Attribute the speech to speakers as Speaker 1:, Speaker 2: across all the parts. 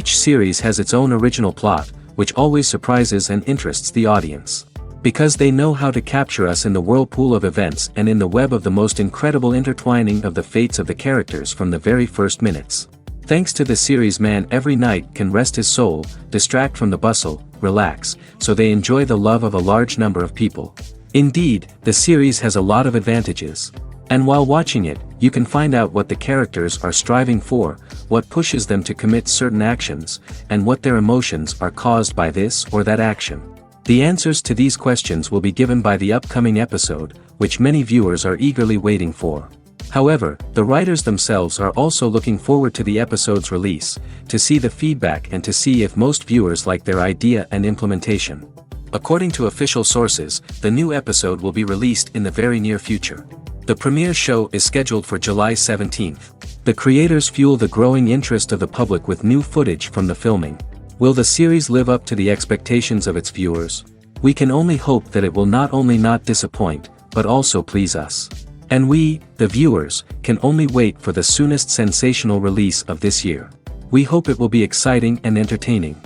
Speaker 1: Each series has its own original plot, which always surprises and interests the audience. Because they know how to capture us in the whirlpool of events and in the web of the most incredible intertwining of the fates of the characters from the very first minutes. Thanks to the series, man every night can rest his soul, distract from the bustle, relax, so they enjoy the love of a large number of people. Indeed, the series has a lot of advantages. And while watching it, you can find out what the characters are striving for, what pushes them to commit certain actions, and what their emotions are caused by this or that action. The answers to these questions will be given by the upcoming episode, which many viewers are eagerly waiting for. However, the writers themselves are also looking forward to the episode's release, to see the feedback and to see if most viewers like their idea and implementation. According to official sources, the new episode will be released in the very near future. The premiere show is scheduled for July 17th. The creators fuel the growing interest of the public with new footage from the filming. Will the series live up to the expectations of its viewers? We can only hope that it will not only not disappoint, but also please us. And we, the viewers, can only wait for the soonest sensational release of this year. We hope it will be exciting and entertaining.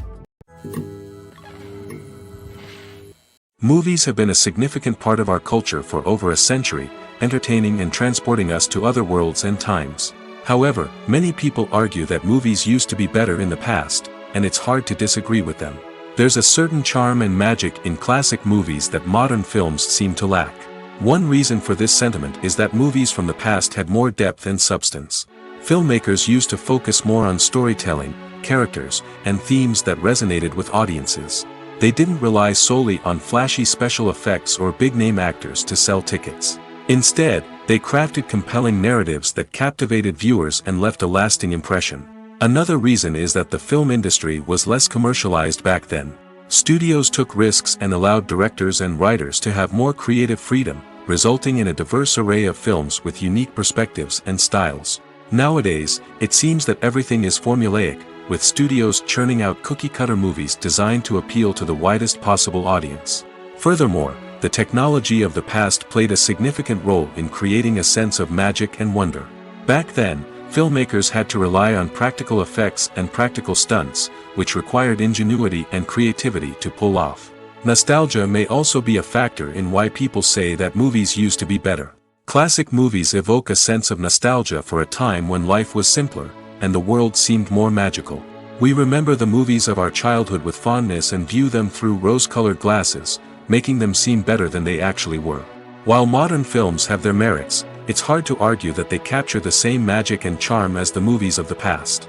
Speaker 1: Movies have been a significant part of our culture for over a century, entertaining and transporting us to other worlds and times. However, many people argue that movies used to be better in the past, and it's hard to disagree with them. There's a certain charm and magic in classic movies that modern films seem to lack. One reason for this sentiment is that movies from the past had more depth and substance. Filmmakers used to focus more on storytelling, characters, and themes that resonated with audiences. They didn't rely solely on flashy special effects or big-name actors to sell tickets. Instead, they crafted compelling narratives that captivated viewers and left a lasting impression. Another reason is that the film industry was less commercialized back then. Studios took risks and allowed directors and writers to have more creative freedom, resulting in a diverse array of films with unique perspectives and styles. Nowadays, it seems that everything is formulaic, with studios churning out cookie-cutter movies designed to appeal to the widest possible audience. Furthermore, the technology of the past played a significant role in creating a sense of magic and wonder. Back then, filmmakers had to rely on practical effects and practical stunts, which required ingenuity and creativity to pull off. Nostalgia may also be a factor in why people say that movies used to be better. Classic movies evoke a sense of nostalgia for a time when life was simpler, and the world seemed more magical. We remember the movies of our childhood with fondness and view them through rose-colored glasses, making them seem better than they actually were. While modern films have their merits, it's hard to argue that they capture the same magic and charm as the movies of the past.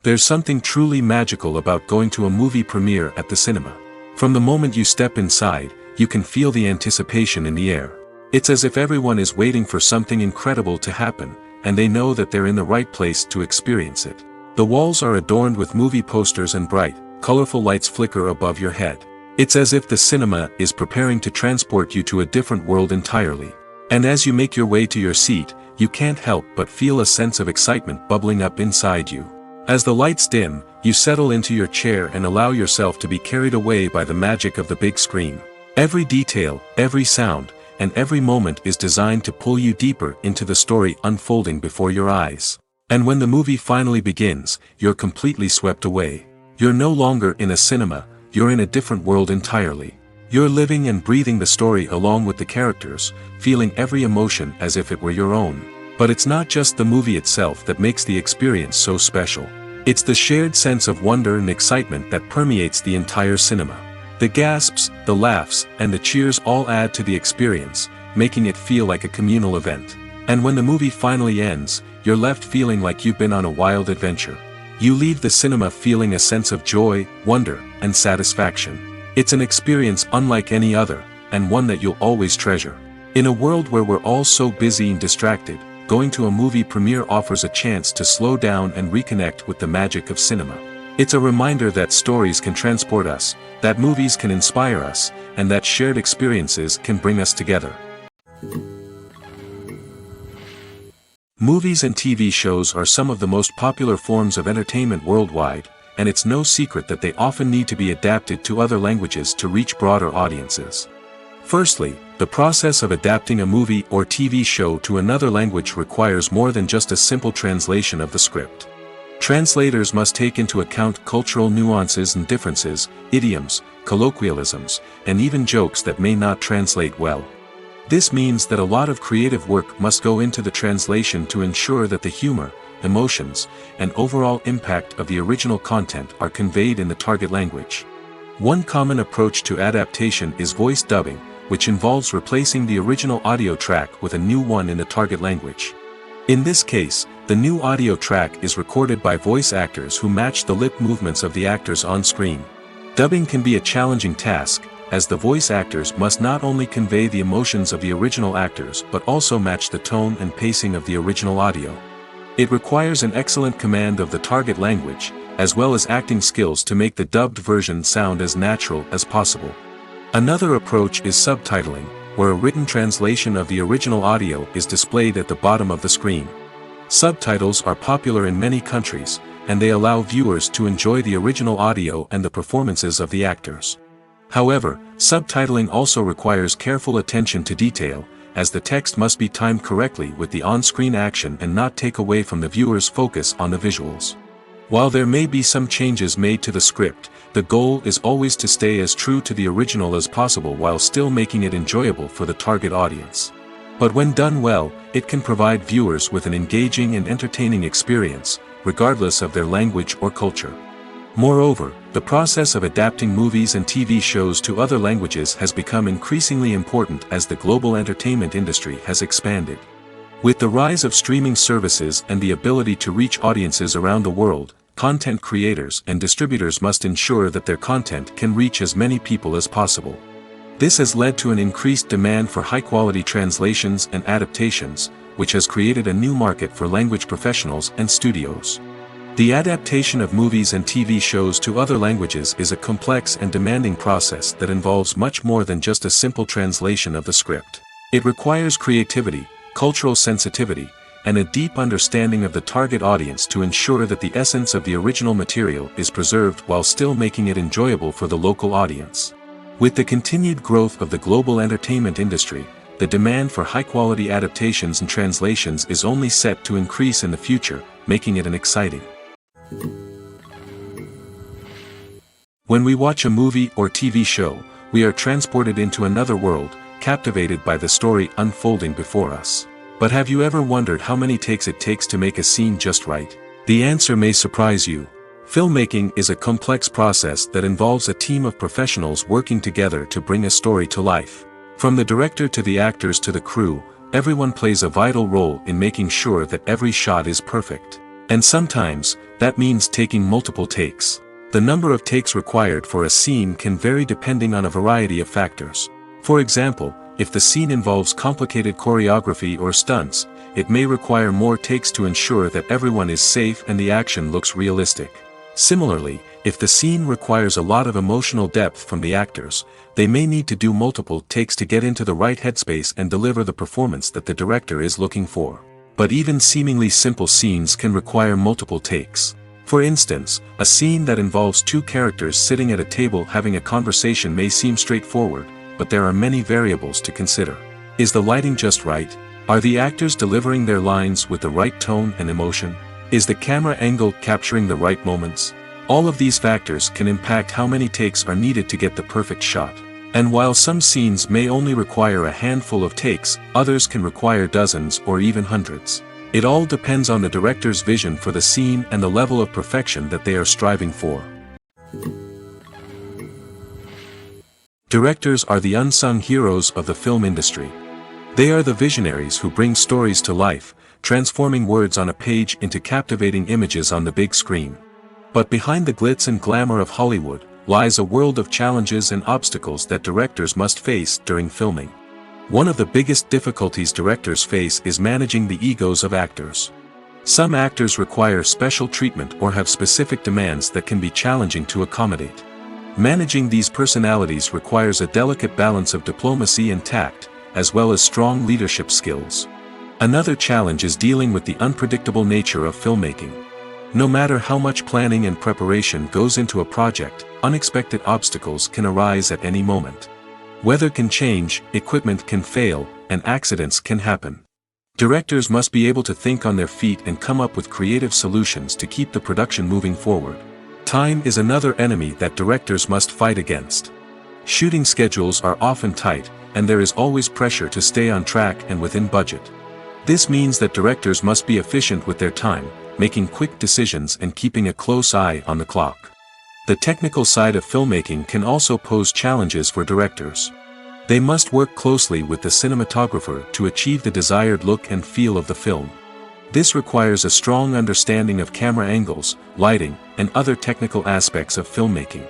Speaker 1: There's something truly magical about going to a movie premiere at the cinema. From the moment you step inside, you can feel the anticipation in the air. It's as if everyone is waiting for something incredible to happen, and they know that they're in the right place to experience it. The walls are adorned with movie posters and bright, colorful lights flicker above your head. It's as if the cinema is preparing to transport you to a different world entirely. And as you make your way to your seat, you can't help but feel a sense of excitement bubbling up inside you. As the lights dim, you settle into your chair and allow yourself to be carried away by the magic of the big screen. Every detail, every sound, and every moment is designed to pull you deeper into the story unfolding before your eyes. And when the movie finally begins, you're completely swept away. You're no longer in a cinema, you're in a different world entirely. You're living and breathing the story along with the characters, feeling every emotion as if it were your own. But it's not just the movie itself that makes the experience so special. It's the shared sense of wonder and excitement that permeates the entire cinema. The gasps, the laughs, and the cheers all add to the experience, making it feel like a communal event. And when the movie finally ends, you're left feeling like you've been on a wild adventure. You leave the cinema feeling a sense of joy, wonder, and satisfaction. It's an experience unlike any other, and one that you'll always treasure. In a world where we're all so busy and distracted, going to a movie premiere offers a chance to slow down and reconnect with the magic of cinema. It's a reminder that stories can transport us, that movies can inspire us, and that shared experiences can bring us together. Movies and TV shows are some of the most popular forms of entertainment worldwide, and it's no secret that they often need to be adapted to other languages to reach broader audiences. Firstly, the The process of adapting a movie or TV show to another language requires more than just a simple translation of the script. Translators must take into account cultural nuances and differences, idioms, colloquialisms, and even jokes that may not translate well. This means that a lot of creative work must go into the translation to ensure that the humor, emotions, and overall impact of the original content are conveyed in the target language. One common approach to adaptation is voice dubbing, which involves replacing the original audio track with a new one in the target language. In this case, the new audio track is recorded by voice actors who match the lip movements of the actors on screen. Dubbing can be a challenging task, as the voice actors must not only convey the emotions of the original actors but also match the tone and pacing of the original audio. It requires an excellent command of the target language, as well as acting skills to make the dubbed version sound as natural as possible. Another approach is subtitling, where a written translation of the original audio is displayed at the bottom of the screen. Subtitles are popular in many countries, and they allow viewers to enjoy the original audio and the performances of the actors. However, subtitling also requires careful attention to detail, as the text must be timed correctly with the on-screen action and not take away from the viewer's focus on the visuals. While there may be some changes made to the script, the goal is always to stay as true to the original as possible while still making it enjoyable for the target audience. But when done well, it can provide viewers with an engaging and entertaining experience, regardless of their language or culture. Moreover, the process of adapting movies and TV shows to other languages has become increasingly important as the global entertainment industry has expanded. With the rise of streaming services and the ability to reach audiences around the world, content creators and distributors must ensure that their content can reach as many people as possible. This has led to an increased demand for high-quality translations and adaptations, which has created a new market for language professionals and studios. The adaptation of movies and TV shows to other languages is a complex and demanding process that involves much more than just a simple translation of the script. It requires creativity, cultural sensitivity, and a deep understanding of the target audience to ensure that the essence of the original material is preserved while still making it enjoyable for the local audience. With the continued growth of the global entertainment industry, the demand for high-quality adaptations and translations is only set to increase in the future, making it an exciting. When we watch a movie or TV show, we are transported into another world, captivated by the story unfolding before us. But have you ever wondered how many takes it takes to make a scene just right? The answer may surprise you. Filmmaking is a complex process that involves a team of professionals working together to bring a story to life. From the director to the actors to the crew, everyone plays a vital role in making sure that every shot is perfect. And sometimes, that means taking multiple takes. The number of takes required for a scene can vary depending on a variety of factors. For example, if the scene involves complicated choreography or stunts, it may require more takes to ensure that everyone is safe and the action looks realistic. Similarly, if the scene requires a lot of emotional depth from the actors, they may need to do multiple takes to get into the right headspace and deliver the performance that the director is looking for. But even seemingly simple scenes can require multiple takes. For instance, a scene that involves two characters sitting at a table having a conversation may seem straightforward, but there are many variables to consider. Is the lighting just right? Are the actors delivering their lines with the right tone and emotion? Is the camera angle capturing the right moments? All of these factors can impact how many takes are needed to get the perfect shot. And while some scenes may only require a handful of takes, others can require dozens or even hundreds. It all depends on the director's vision for the scene and the level of perfection that they are striving for. Directors are the unsung heroes of the film industry. They are the visionaries who bring stories to life, transforming words on a page into captivating images on the big screen. But behind the glitz and glamour of Hollywood, lies a world of challenges and obstacles that directors must face during filming. One of the biggest difficulties directors face is managing the egos of actors. Some actors require special treatment or have specific demands that can be challenging to accommodate. Managing these personalities requires a delicate balance of diplomacy and tact, as well as strong leadership skills. Another challenge is dealing with the unpredictable nature of filmmaking. No matter how much planning and preparation goes into a project, unexpected obstacles can arise at any moment. Weather can change, equipment can fail, and accidents can happen. Directors must be able to think on their feet and come up with creative solutions to keep the production moving forward. Time is another enemy that directors must fight against. Shooting schedules are often tight, and there is always pressure to stay on track and within budget. This means that directors must be efficient with their time, making quick decisions and keeping a close eye on the clock. The technical side of filmmaking can also pose challenges for directors. They must work closely with the cinematographer to achieve the desired look and feel of the film. This requires a strong understanding of camera angles, lighting, and other technical aspects of filmmaking.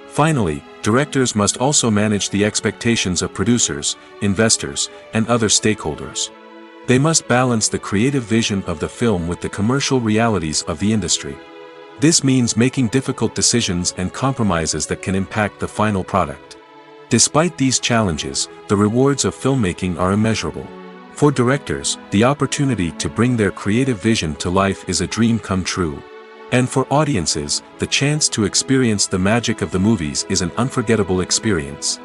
Speaker 1: Finally, directors must also manage the expectations of producers, investors, and other stakeholders. They must balance the creative vision of the film with the commercial realities of the industry. This means making difficult decisions and compromises that can impact the final product. Despite these challenges, the rewards of filmmaking are immeasurable. For directors, the opportunity to bring their creative vision to life is a dream come true. And for audiences, the chance to experience the magic of the movies is an unforgettable experience.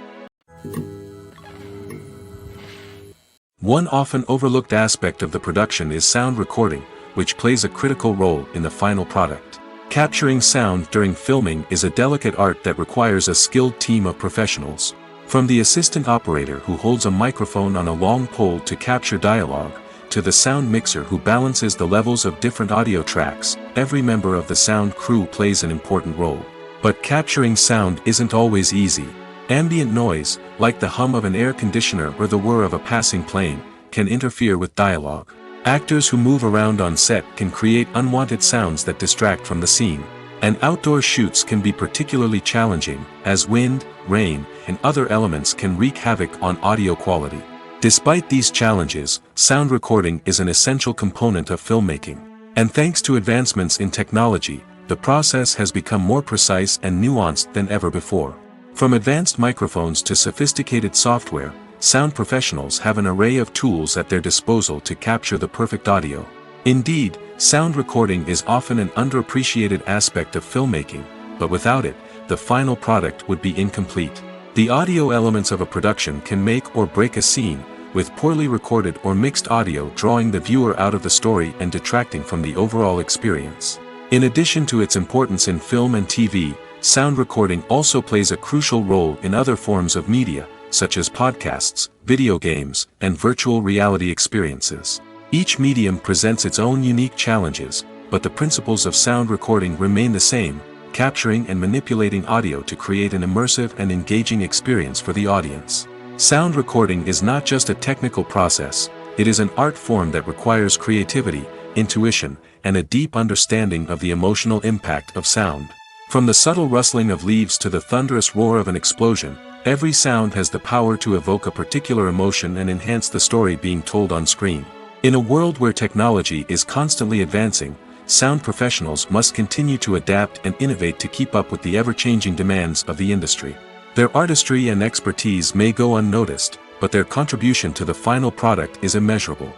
Speaker 1: One often overlooked aspect of the production is sound recording, which plays a critical role in the final product. Capturing sound during filming is a delicate art that requires a skilled team of professionals. From the assistant operator who holds a microphone on a long pole to capture dialogue, to the sound mixer who balances the levels of different audio tracks, every member of the sound crew plays an important role. But capturing sound isn't always easy. Ambient noise, like the hum of an air conditioner or the whir of a passing plane, can interfere with dialogue. Actors who move around on set can create unwanted sounds that distract from the scene. And outdoor shoots can be particularly challenging, as wind, rain, and other elements can wreak havoc on audio quality. Despite these challenges, sound recording is an essential component of filmmaking. And thanks to advancements in technology, the process has become more precise and nuanced than ever before. From advanced microphones to sophisticated software, sound professionals have an array of tools at their disposal to capture the perfect audio. Indeed, sound recording is often an underappreciated aspect of filmmaking, but without it, the final product would be incomplete. The audio elements of a production can make or break a scene, with poorly recorded or mixed audio drawing the viewer out of the story and detracting from the overall experience. In addition to its importance in film and TV, sound recording also plays a crucial role in other forms of media, such as podcasts, video games, and virtual reality experiences. Each medium presents its own unique challenges, but the principles of sound recording remain the same, capturing and manipulating audio to create an immersive and engaging experience for the audience. Sound recording is not just a technical process, it is an art form that requires creativity, intuition, and a deep understanding of the emotional impact of sound. From the subtle rustling of leaves to the thunderous roar of an explosion, every sound has the power to evoke a particular emotion and enhance the story being told on screen. In a world where technology is constantly advancing, sound professionals must continue to adapt and innovate to keep up with the ever-changing demands of the industry. Their artistry and expertise may go unnoticed, but their contribution to the final product is immeasurable.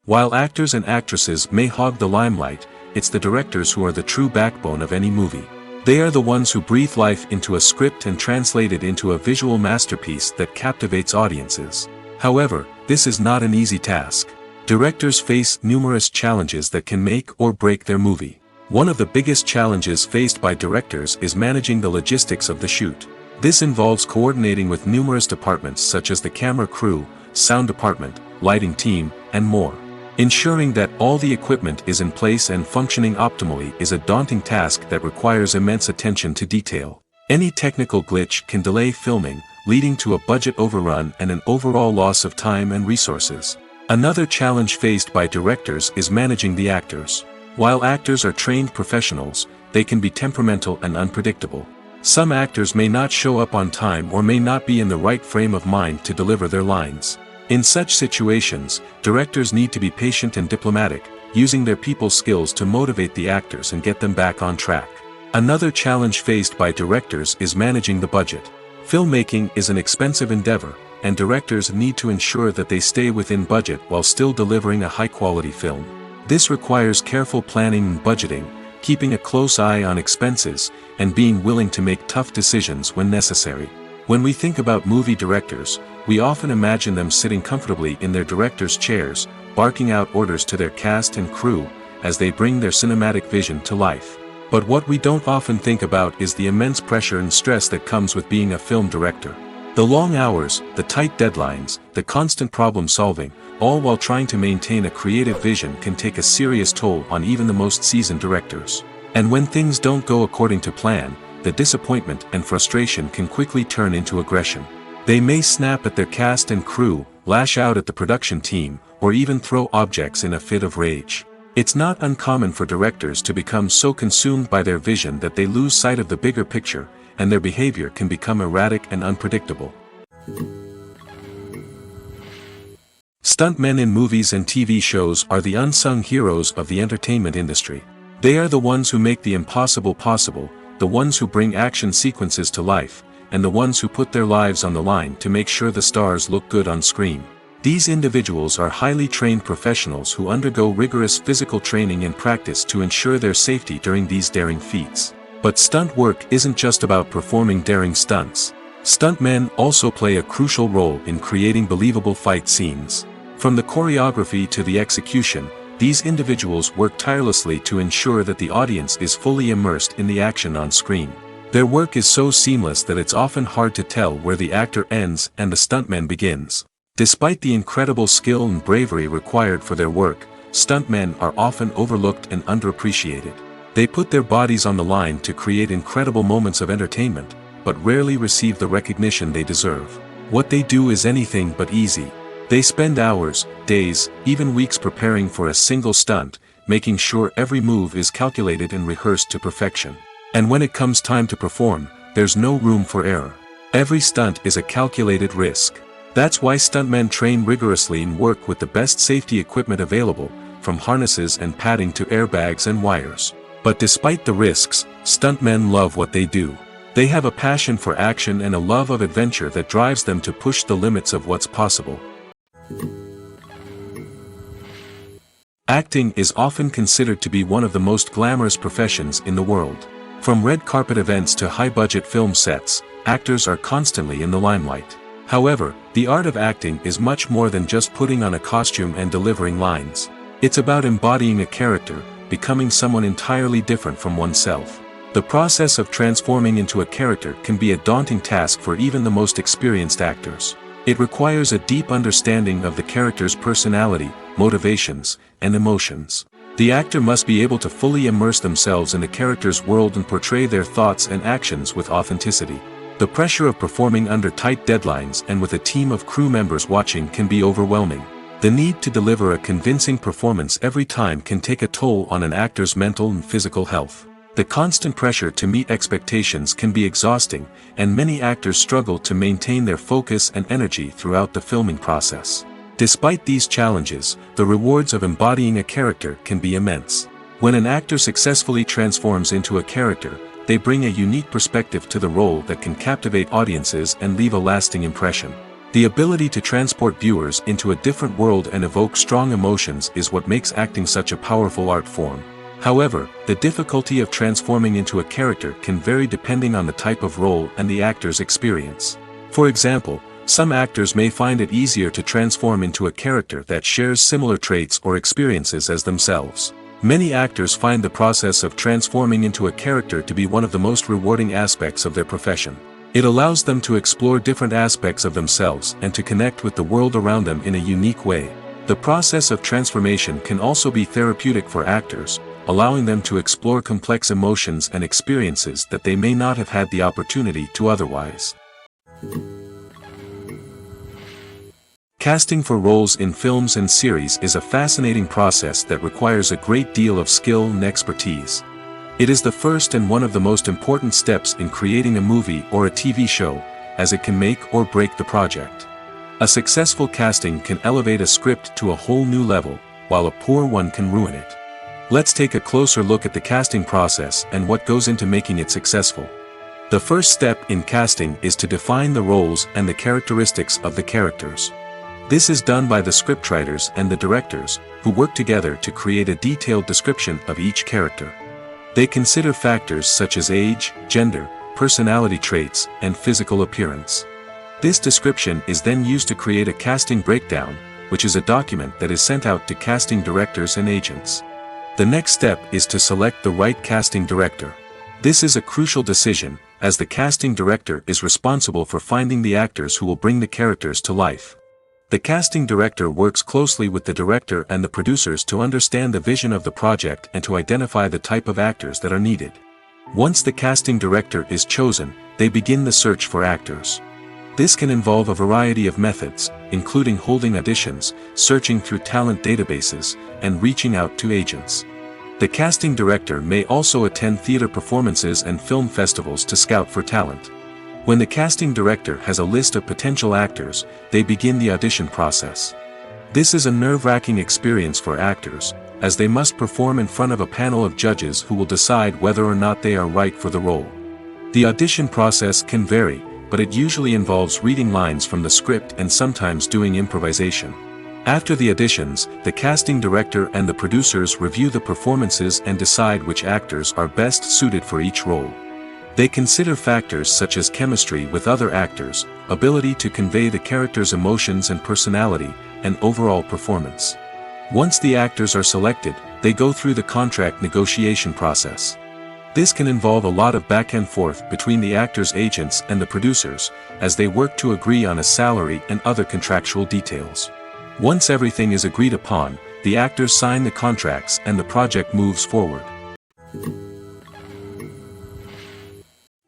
Speaker 1: While actors and actresses may hog the limelight, it's the directors who are the true backbone of any movie. They are the ones who breathe life into a script and translate it into a visual masterpiece that captivates audiences. However, this is not an easy task. Directors face numerous challenges that can make or break their movie. One of the biggest challenges faced by directors is managing the logistics of the shoot. This involves coordinating with numerous departments such as the camera crew, sound department, lighting team, and more. Ensuring that all the equipment is in place and functioning optimally is a daunting task that requires immense attention to detail. Any technical glitch can delay filming, leading to a budget overrun and an overall loss of time and resources. Another challenge faced by directors is managing the actors. While actors are trained professionals, they can be temperamental and unpredictable. Some actors may not show up on time or may not be in the right frame of mind to deliver their lines. In such situations, directors need to be patient and diplomatic, using their people skills to motivate the actors and get them back on track. Another challenge faced by directors is managing the budget. Filmmaking is an expensive endeavor, and directors need to ensure that they stay within budget while still delivering a high-quality film. This requires careful planning and budgeting, keeping a close eye on expenses, and being willing to make tough decisions when necessary. When we think about movie directors, we often imagine them sitting comfortably in their director's chairs, barking out orders to their cast and crew, as they bring their cinematic vision to life. But what we don't often think about is the immense pressure and stress that comes with being a film director. The long hours, the tight deadlines, the constant problem solving, all while trying to maintain a creative vision can take a serious toll on even the most seasoned directors. And when things don't go according to plan, the disappointment and frustration can quickly turn into aggression. They may snap at their cast and crew, lash out at the production team, or even throw objects in a fit of rage. It's not uncommon for directors to become so consumed by their vision that they lose sight of the bigger picture, and their behavior can become erratic and unpredictable. Stuntmen in movies and TV shows are the unsung heroes of the entertainment industry. They are the ones who make the impossible possible, the ones who bring action sequences to life, and the ones who put their lives on the line to make sure the stars look good on screen. These individuals are highly trained professionals who undergo rigorous physical training and practice to ensure their safety during these daring feats. But stunt work isn't just about performing daring stunts. Stuntmen also play a crucial role in creating believable fight scenes. From the choreography to the execution, these individuals work tirelessly to ensure that the audience is fully immersed in the action on screen. Their work is so seamless that it's often hard to tell where the actor ends and the stuntman begins. Despite the incredible skill and bravery required for their work, stuntmen are often overlooked and underappreciated. They put their bodies on the line to create incredible moments of entertainment, but rarely receive the recognition they deserve. What they do is anything but easy. They spend hours, days, even weeks preparing for a single stunt, making sure every move is calculated and rehearsed to perfection. And when it comes time to perform, there's no room for error. Every stunt is a calculated risk. That's why stuntmen train rigorously and work with the best safety equipment available, from harnesses and padding to airbags and wires. But despite the risks, stuntmen love what they do. They have a passion for action and a love of adventure that drives them to push the limits of what's possible. Acting is often considered to be one of the most glamorous professions in the world. From red carpet events to high-budget film sets, actors are constantly in the limelight. However, the art of acting is much more than just putting on a costume and delivering lines. It's about embodying a character, becoming someone entirely different from oneself. The process of transforming into a character can be a daunting task for even the most experienced actors. It requires a deep understanding of the character's personality, motivations, and emotions. The actor must be able to fully immerse themselves in the character's world and portray their thoughts and actions with authenticity. The pressure of performing under tight deadlines and with a team of crew members watching can be overwhelming. The need to deliver a convincing performance every time can take a toll on an actor's mental and physical health. The constant pressure to meet expectations can be exhausting, and many actors struggle to maintain their focus and energy throughout the filming process. Despite these challenges, the rewards of embodying a character can be immense. When an actor successfully transforms into a character, they bring a unique perspective to the role that can captivate audiences and leave a lasting impression. The ability to transport viewers into a different world and evoke strong emotions is what makes acting such a powerful art form. However, the difficulty of transforming into a character can vary depending on the type of role and the actor's experience. For example, some actors may find it easier to transform into a character that shares similar traits or experiences as themselves. Many actors find the process of transforming into a character to be one of the most rewarding aspects of their profession. It allows them to explore different aspects of themselves and to connect with the world around them in a unique way. The process of transformation can also be therapeutic for actors, allowing them to explore complex emotions and experiences that they may not have had the opportunity to otherwise. Casting for roles in films and series is a fascinating process that requires a great deal of skill and expertise. It is the first and one of the most important steps in creating a movie or a TV show, as it can make or break the project. A successful casting can elevate a script to a whole new level, while a poor one can ruin it. Let's take a closer look at the casting process and what goes into making it successful. The first step in casting is to define the roles and the characteristics of the characters. This is done by the scriptwriters and the directors, who work together to create a detailed description of each character. They consider factors such as age, gender, personality traits, and physical appearance. This description is then used to create a casting breakdown, which is a document that is sent out to casting directors and agents. The next step is to select the right casting director. This is a crucial decision, as the casting director is responsible for finding the actors who will bring the characters to life. The casting director works closely with the director and the producers to understand the vision of the project and to identify the type of actors that are needed. Once the casting director is chosen, they begin the search for actors. This can involve a variety of methods, including holding auditions, searching through talent databases, and reaching out to agents. The casting director may also attend theater performances and film festivals to scout for talent. When the casting director has a list of potential actors, they begin the audition process. This is a nerve-wracking experience for actors, as they must perform in front of a panel of judges who will decide whether or not they are right for the role. The audition process can vary, but it usually involves reading lines from the script and sometimes doing improvisation. After the auditions, the casting director and the producers review the performances and decide which actors are best suited for each role. They consider factors such as chemistry with other actors, ability to convey the character's emotions and personality, and overall performance. Once the actors are selected, they go through the contract negotiation process. This can involve a lot of back and forth between the actors' agents and the producers, as they work to agree on a salary and other contractual details. Once everything is agreed upon, the actors sign the contracts and the project moves forward.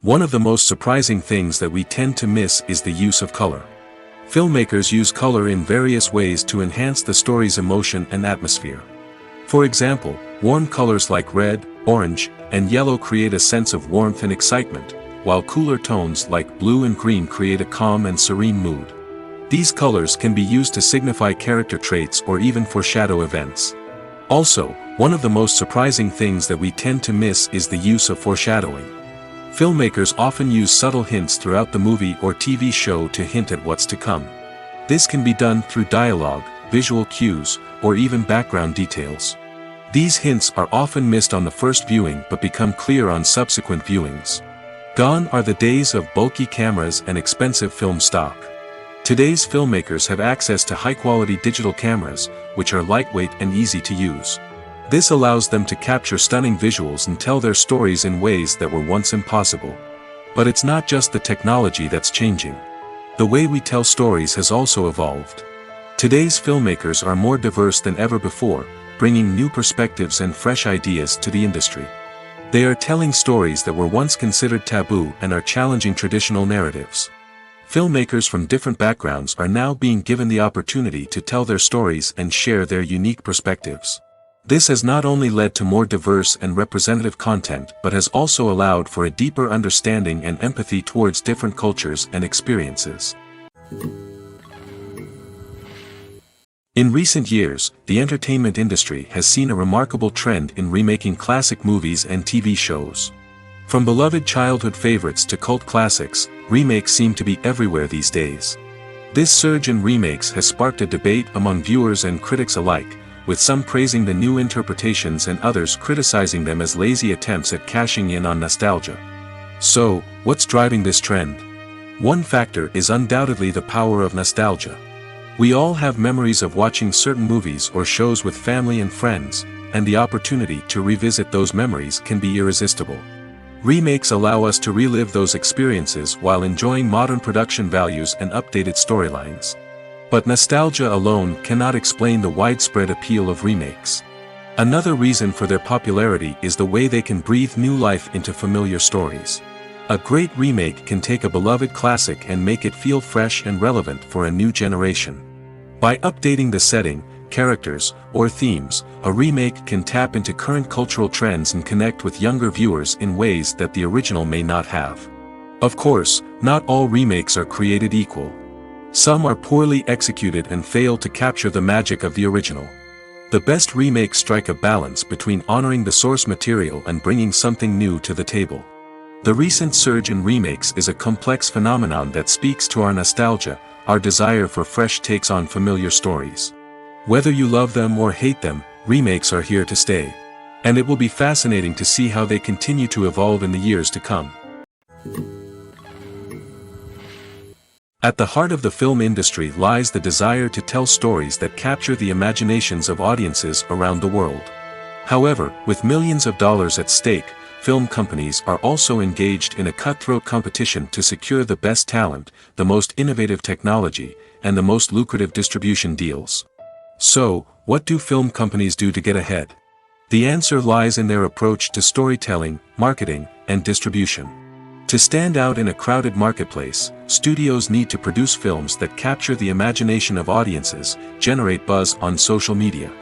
Speaker 1: One of the most surprising things that we tend to miss is the use of color. Filmmakers use color in various ways to enhance the story's emotion and atmosphere. For example, warm colors like red, orange, and yellow create a sense of warmth and excitement, while cooler tones like blue and green create a calm and serene mood. These colors can be used to signify character traits or even foreshadow events. Also, one of the most surprising things that we tend to miss is the use of foreshadowing. Filmmakers often use subtle hints throughout the movie or TV show to hint at what's to come. This can be done through dialogue, visual cues, or even background details. These hints are often missed on the first viewing but become clear on subsequent viewings. Gone are the days of bulky cameras and expensive film stock. Today's filmmakers have access to high-quality digital cameras, which are lightweight and easy to use. This allows them to capture stunning visuals and tell their stories in ways that were once impossible. But it's not just the technology that's changing. The way we tell stories has also evolved. Today's filmmakers are more diverse than ever before, bringing new perspectives and fresh ideas to the industry. They are telling stories that were once considered taboo and are challenging traditional narratives. Filmmakers from different backgrounds are now being given the opportunity to tell their stories and share their unique perspectives. This has not only led to more diverse and representative content but has also allowed for a deeper understanding and empathy towards different cultures and experiences. In recent years, the entertainment industry has seen a remarkable trend in remaking classic movies and TV shows. From beloved childhood favorites to cult classics, remakes seem to be everywhere these days. This surge in remakes has sparked a debate among viewers and critics alike, with some praising the new interpretations and others criticizing them as lazy attempts at cashing in on nostalgia. So, what's driving this trend? One factor is undoubtedly the power of nostalgia. We all have memories of watching certain movies or shows with family and friends, and the opportunity to revisit those memories can be irresistible. Remakes allow us to relive those experiences while enjoying modern production values and updated storylines. But nostalgia alone cannot explain the widespread appeal of remakes. Another reason for their popularity is the way they can breathe new life into familiar stories. A great remake can take a beloved classic and make it feel fresh and relevant for a new generation. By updating the setting, characters, or themes, a remake can tap into current cultural trends and connect with younger viewers in ways that the original may not have. Of course, not all remakes are created equal. Some are poorly executed and fail to capture the magic of the original. The best remakes strike a balance between honoring the source material and bringing something new to the table. The recent surge in remakes is a complex phenomenon that speaks to our nostalgia, our desire for fresh takes on familiar stories. Whether you love them or hate them, remakes are here to stay. And it will be fascinating to see how they continue to evolve in the years to come. At the heart of the film industry lies the desire to tell stories that capture the imaginations of audiences around the world. However, with millions of dollars at stake, film companies are also engaged in a cutthroat competition to secure the best talent, the most innovative technology, and the most lucrative distribution deals. So, what do film companies do to get ahead? The answer lies in their approach to storytelling, marketing, and distribution. To stand out in a crowded marketplace, studios need to produce films that capture the imagination of audiences, generate buzz on social media.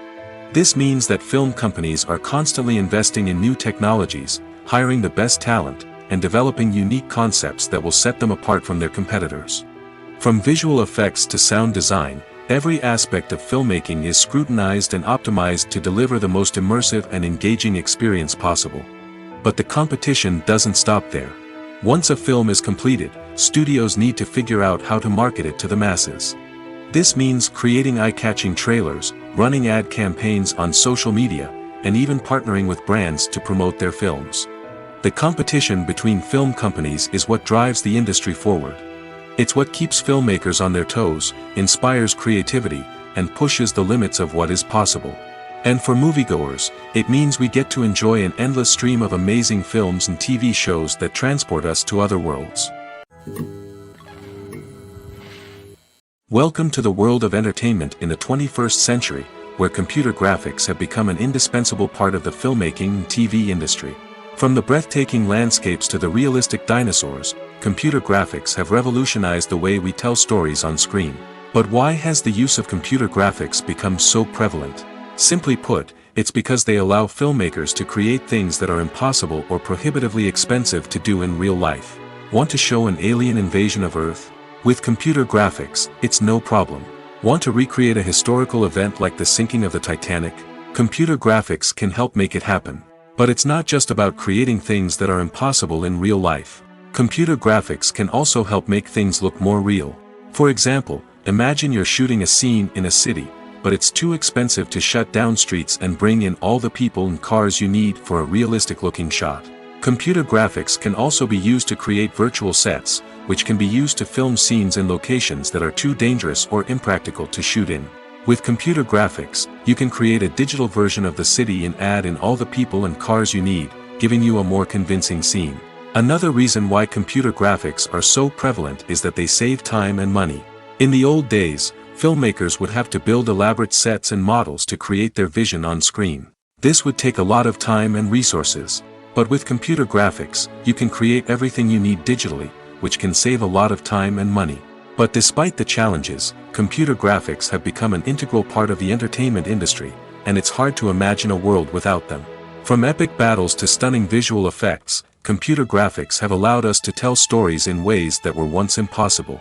Speaker 1: This means that film companies are constantly investing in new technologies, hiring the best talent, and developing unique concepts that will set them apart from their competitors. From visual effects to sound design, every aspect of filmmaking is scrutinized and optimized to deliver the most immersive and engaging experience possible. But the competition doesn't stop there. Once a film is completed, studios need to figure out how to market it to the masses. This means creating eye-catching trailers, running ad campaigns on social media, and even partnering with brands to promote their films. The competition between film companies is what drives the industry forward. It's what keeps filmmakers on their toes, inspires creativity, and pushes the limits of what is possible. And for moviegoers, it means we get to enjoy an endless stream of amazing films and TV shows that transport us to other worlds. Welcome to the world of entertainment in the 21st century, where computer graphics have become an indispensable part of the filmmaking and TV industry. From the breathtaking landscapes to the realistic dinosaurs, computer graphics have revolutionized the way we tell stories on screen. But why has the use of computer graphics become so prevalent? Simply put, it's because they allow filmmakers to create things that are impossible or prohibitively expensive to do in real life. Want to show an alien invasion of Earth? With computer graphics, it's no problem. Want to recreate a historical event like the sinking of the Titanic? Computer graphics can help make it happen. But it's not just about creating things that are impossible in real life. Computer graphics can also help make things look more real. For example, imagine you're shooting a scene in a city, but it's too expensive to shut down streets and bring in all the people and cars you need for a realistic-looking shot. Computer graphics can also be used to create virtual sets, which can be used to film scenes in locations that are too dangerous or impractical to shoot in. With computer graphics, you can create a digital version of the city and add in all the people and cars you need, giving you a more convincing scene. Another reason why computer graphics are so prevalent is that they save time and money. In the old days, filmmakers would have to build elaborate sets and models to create their vision on screen. This would take a lot of time and resources. But with computer graphics, you can create everything you need digitally, which can save a lot of time and money. But despite the challenges, computer graphics have become an integral part of the entertainment industry, and it's hard to imagine a world without them. From epic battles to stunning visual effects, computer graphics have allowed us to tell stories in ways that were once impossible.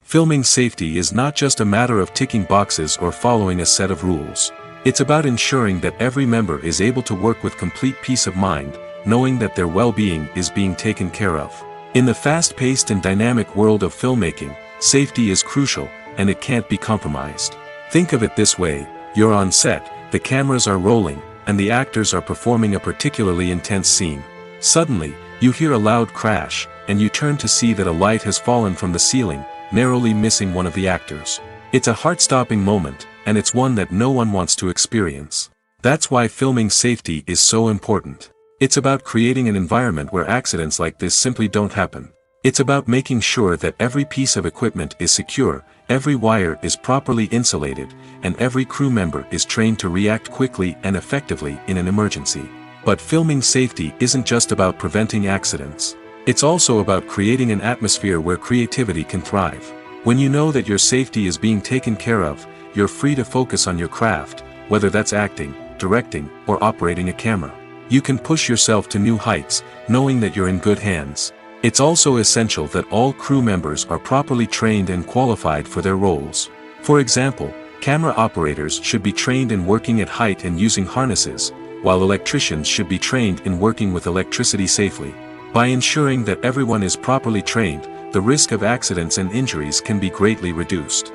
Speaker 1: Filming safety is not just a matter of ticking boxes or following a set of rules. It's about ensuring that every member is able to work with complete peace of mind, knowing that their well-being is being taken care of. In the fast-paced and dynamic world of filmmaking, safety is crucial, and it can't be compromised. Think of it this way: you're on set, the cameras are rolling, and the actors are performing a particularly intense scene. Suddenly, you hear a loud crash, and you turn to see that a light has fallen from the ceiling, narrowly missing one of the actors. It's a heart-stopping moment, and it's one that no one wants to experience. That's why filming safety is so important. It's about creating an environment where accidents like this simply don't happen. It's about making sure that every piece of equipment is secure, every wire is properly insulated, and every crew member is trained to react quickly and effectively in an emergency. But filming safety isn't just about preventing accidents. It's also about creating an atmosphere where creativity can thrive. When you know that your safety is being taken care of, you're free to focus on your craft, whether that's acting, directing, or operating a camera. You can push yourself to new heights, knowing that you're in good hands. It's also essential that all crew members are properly trained and qualified for their roles. For example, camera operators should be trained in working at height and using harnesses, while electricians should be trained in working with electricity safely. By ensuring that everyone is properly trained, the risk of accidents and injuries can be greatly reduced.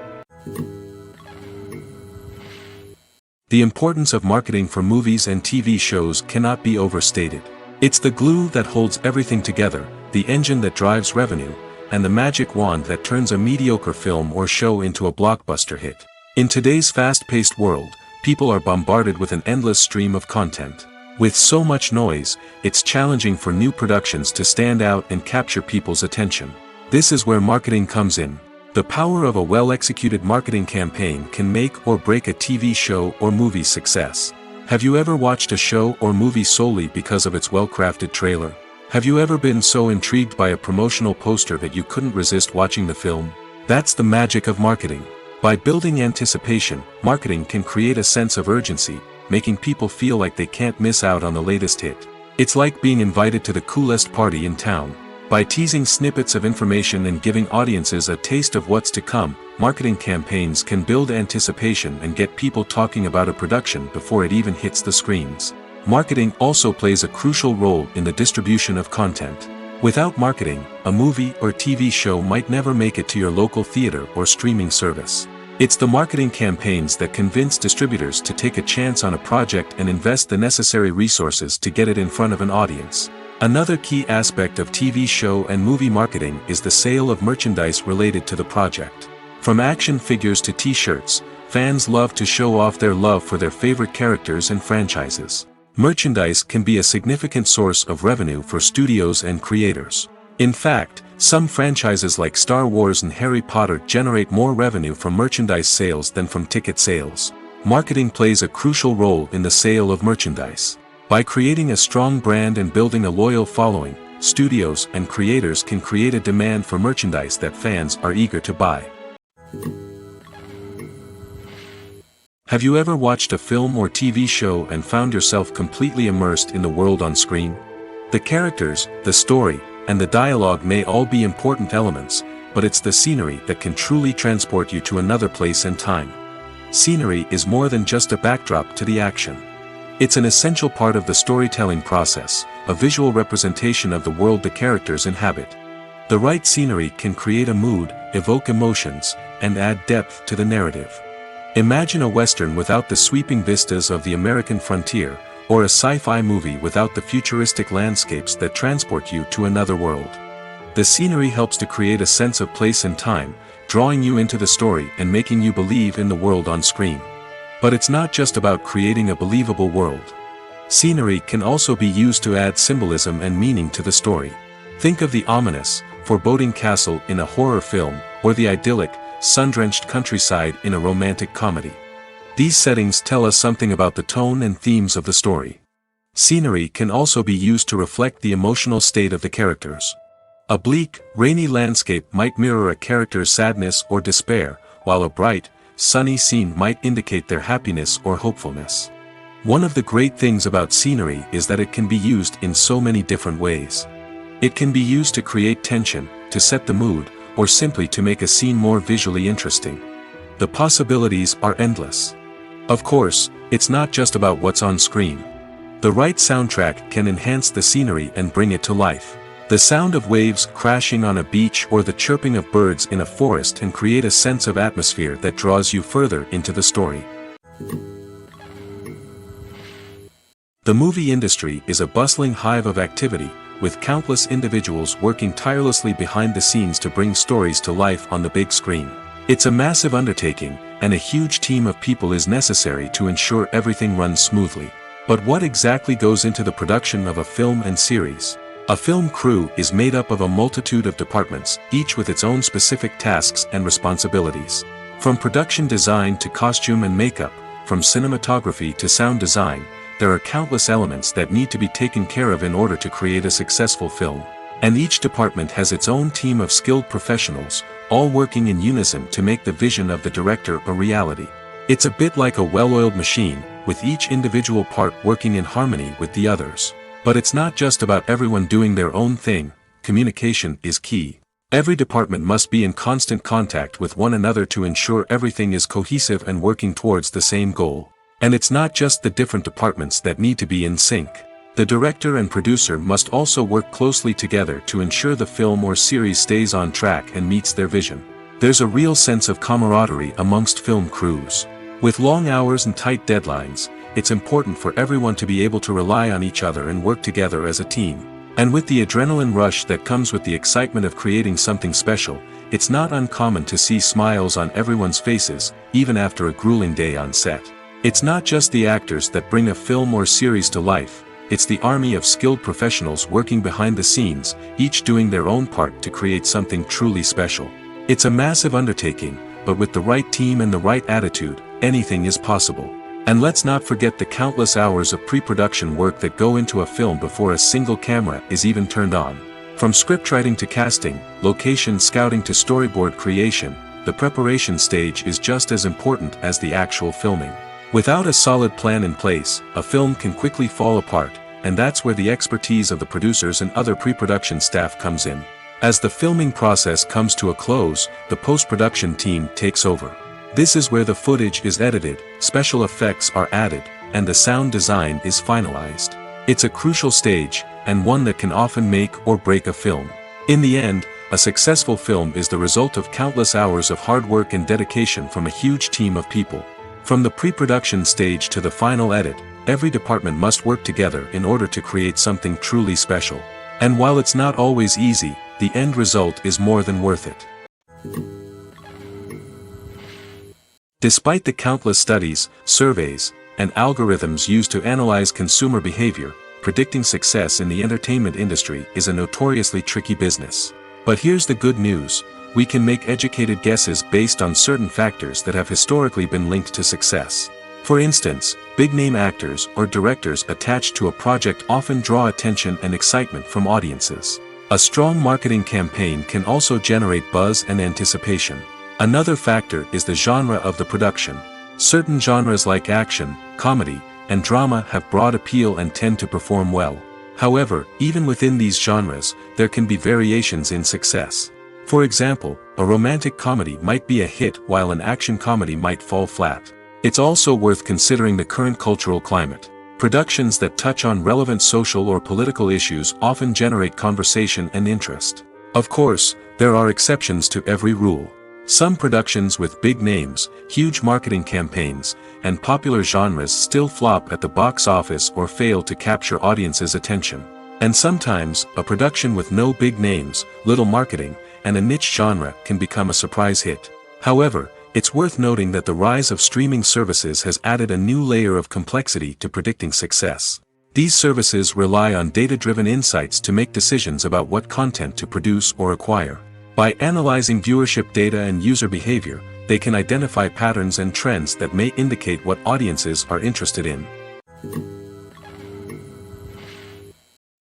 Speaker 1: The importance of marketing for movies and TV shows cannot be overstated. It's the glue that holds everything together, the engine that drives revenue, and the magic wand that turns a mediocre film or show into a blockbuster hit. In today's fast-paced world, people are bombarded with an endless stream of content. With so much noise, it's challenging for new productions to stand out and capture people's attention. This is where marketing comes in. The power of a well-executed marketing campaign can make or break a TV show or movie's success. Have you ever watched a show or movie solely because of its well-crafted trailer? Have you ever been so intrigued by a promotional poster that you couldn't resist watching the film? That's the magic of marketing. By building anticipation, marketing can create a sense of urgency, making people feel like they can't miss out on the latest hit. It's like being invited to the coolest party in town. By teasing snippets of information and giving audiences a taste of what's to come, marketing campaigns can build anticipation and get people talking about a production before it even hits the screens. Marketing also plays a crucial role in the distribution of content. Without marketing, a movie or TV show might never make it to your local theater or streaming service. It's the marketing campaigns that convince distributors to take a chance on a project and invest the necessary resources to get it in front of an audience. Another key aspect of TV show and movie marketing is the sale of merchandise related to the project. From action figures to t-shirts, fans love to show off their love for their favorite characters and franchises. Merchandise can be a significant source of revenue for studios and creators. In fact, some franchises like Star Wars and Harry Potter generate more revenue from merchandise sales than from ticket sales. Marketing plays a crucial role in the sale of merchandise. By creating a strong brand and building a loyal following, studios and creators can create a demand for merchandise that fans are eager to buy. Have you ever watched a film or TV show and found yourself completely immersed in the world on screen? The characters, the story, and the dialogue may all be important elements, but it's the scenery that can truly transport you to another place and time. Scenery is more than just a backdrop to the action. It's an essential part of the storytelling process, a visual representation of the world the characters inhabit. The right scenery can create a mood, evoke emotions, and add depth to the narrative. Imagine a Western without the sweeping vistas of the American frontier, or a sci-fi movie without the futuristic landscapes that transport you to another world. The scenery helps to create a sense of place and time, drawing you into the story and making you believe in the world on screen. But it's not just about creating a believable world. Scenery can also be used to add symbolism and meaning to the story. Think of the ominous, foreboding castle in a horror film, or the idyllic, sun-drenched countryside in a romantic comedy. These settings tell us something about the tone and themes of the story. Scenery can also be used to reflect the emotional state of the characters. A bleak, rainy landscape might mirror a character's sadness or despair, while a bright, sunny scene might indicate their happiness or hopefulness. One of the great things about scenery is that it can be used in so many different ways. It can be used to create tension, to set the mood, or simply to make a scene more visually interesting. The possibilities are endless. Of course, it's not just about what's on screen. The right soundtrack can enhance the scenery and bring it to life. The sound of waves crashing on a beach or the chirping of birds in a forest can create a sense of atmosphere that draws you further into the story. The movie industry is a bustling hive of activity, with countless individuals working tirelessly behind the scenes to bring stories to life on the big screen. It's a massive undertaking, and a huge team of people is necessary to ensure everything runs smoothly. But what exactly goes into the production of a film and series? A film crew is made up of a multitude of departments, each with its own specific tasks and responsibilities. From production design to costume and makeup, from cinematography to sound design, there are countless elements that need to be taken care of in order to create a successful film. And each department has its own team of skilled professionals, all working in unison to make the vision of the director a reality. It's a bit like a well-oiled machine, with each individual part working in harmony with the others. But it's not just about everyone doing their own thing. Communication is key. Every department must be in constant contact with one another to ensure everything is cohesive and working towards the same goal. And it's not just the different departments that need to be in sync. The director and producer must also work closely together to ensure the film or series stays on track and meets their vision. There's a real sense of camaraderie amongst film crews. With long hours and tight deadlines, it's important for everyone to be able to rely on each other and work together as a team. And with the adrenaline rush that comes with the excitement of creating something special, it's not uncommon to see smiles on everyone's faces, even after a grueling day on set. It's not just the actors that bring a film or series to life, it's the army of skilled professionals working behind the scenes, each doing their own part to create something truly special. It's a massive undertaking, but with the right team and the right attitude, anything is possible. And let's not forget the countless hours of pre-production work that go into a film before a single camera is even turned on. From scriptwriting to casting, location scouting to storyboard creation, the preparation stage is just as important as the actual filming. Without a solid plan in place, a film can quickly fall apart, and that's where the expertise of the producers and other pre-production staff comes in. As the filming process comes to a close, the post-production team takes over. This is where the footage is edited, special effects are added, and the sound design is finalized. It's a crucial stage, and one that can often make or break a film. In the end, a successful film is the result of countless hours of hard work and dedication from a huge team of people. From the pre-production stage to the final edit, every department must work together in order to create something truly special. And while it's not always easy, the end result is more than worth it. Despite the countless studies, surveys, and algorithms used to analyze consumer behavior, predicting success in the entertainment industry is a notoriously tricky business. But here's the good news: we can make educated guesses based on certain factors that have historically been linked to success. For instance, big-name actors or directors attached to a project often draw attention and excitement from audiences. A strong marketing campaign can also generate buzz and anticipation. Another factor is the genre of the production. Certain genres like action, comedy, and drama have broad appeal and tend to perform well. However, even within these genres, there can be variations in success. For example, a romantic comedy might be a hit while an action comedy might fall flat. It's also worth considering the current cultural climate. Productions that touch on relevant social or political issues often generate conversation and interest. Of course, there are exceptions to every rule. Some productions with big names, huge marketing campaigns, and popular genres still flop at the box office or fail to capture audiences' attention. And sometimes, a production with no big names, little marketing, and a niche genre can become a surprise hit. However, it's worth noting that the rise of streaming services has added a new layer of complexity to predicting success. These services rely on data-driven insights to make decisions about what content to produce or acquire. By analyzing viewership data and user behavior, they can identify patterns and trends that may indicate what audiences are interested in.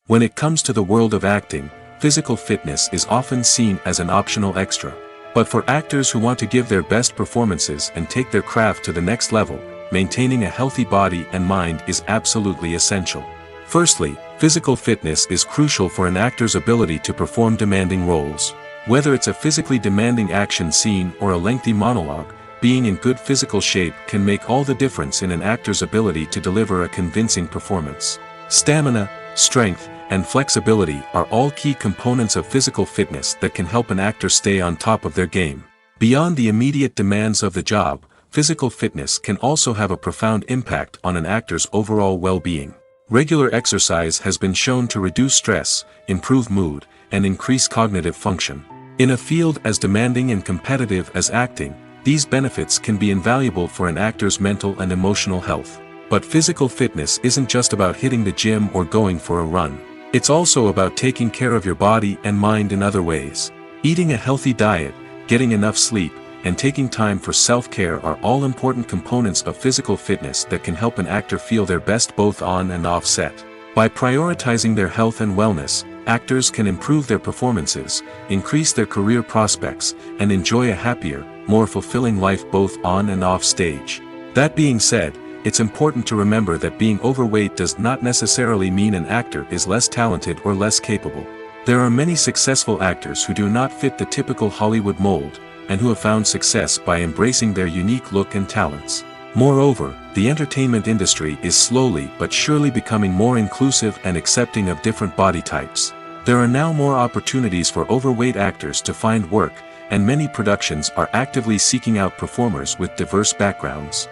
Speaker 1: When it comes to the world of acting, physical fitness is often seen as an optional extra. But for actors who want to give their best performances and take their craft to the next level, maintaining a healthy body and mind is absolutely essential. Firstly, physical fitness is crucial for an actor's ability to perform demanding roles. Whether it's a physically demanding action scene or a lengthy monologue, being in good physical shape can make all the difference in an actor's ability to deliver a convincing performance. Stamina, strength, and flexibility are all key components of physical fitness that can help an actor stay on top of their game. Beyond the immediate demands of the job, physical fitness can also have a profound impact on an actor's overall well-being. Regular exercise has been shown to reduce stress, improve mood, and increase cognitive function. In a field as demanding and competitive as acting, these benefits can be invaluable for an actor's mental and emotional health. But physical fitness isn't just about hitting the gym or going for a run. It's also about taking care of your body and mind in other ways. Eating a healthy diet, getting enough sleep, and taking time for self-care are all important components of physical fitness that can help an actor feel their best both on and off set. By prioritizing their health and wellness, actors can improve their performances, increase their career prospects, and enjoy a happier, more fulfilling life both on and off stage. That being said, it's important to remember that being overweight does not necessarily mean an actor is less talented or less capable. There are many successful actors who do not fit the typical Hollywood mold, and who have found success by embracing their unique look and talents. Moreover, the entertainment industry is slowly but surely becoming more inclusive and accepting of different body types. There are now more opportunities for overweight actors to find work, and many productions are actively seeking out performers with diverse backgrounds.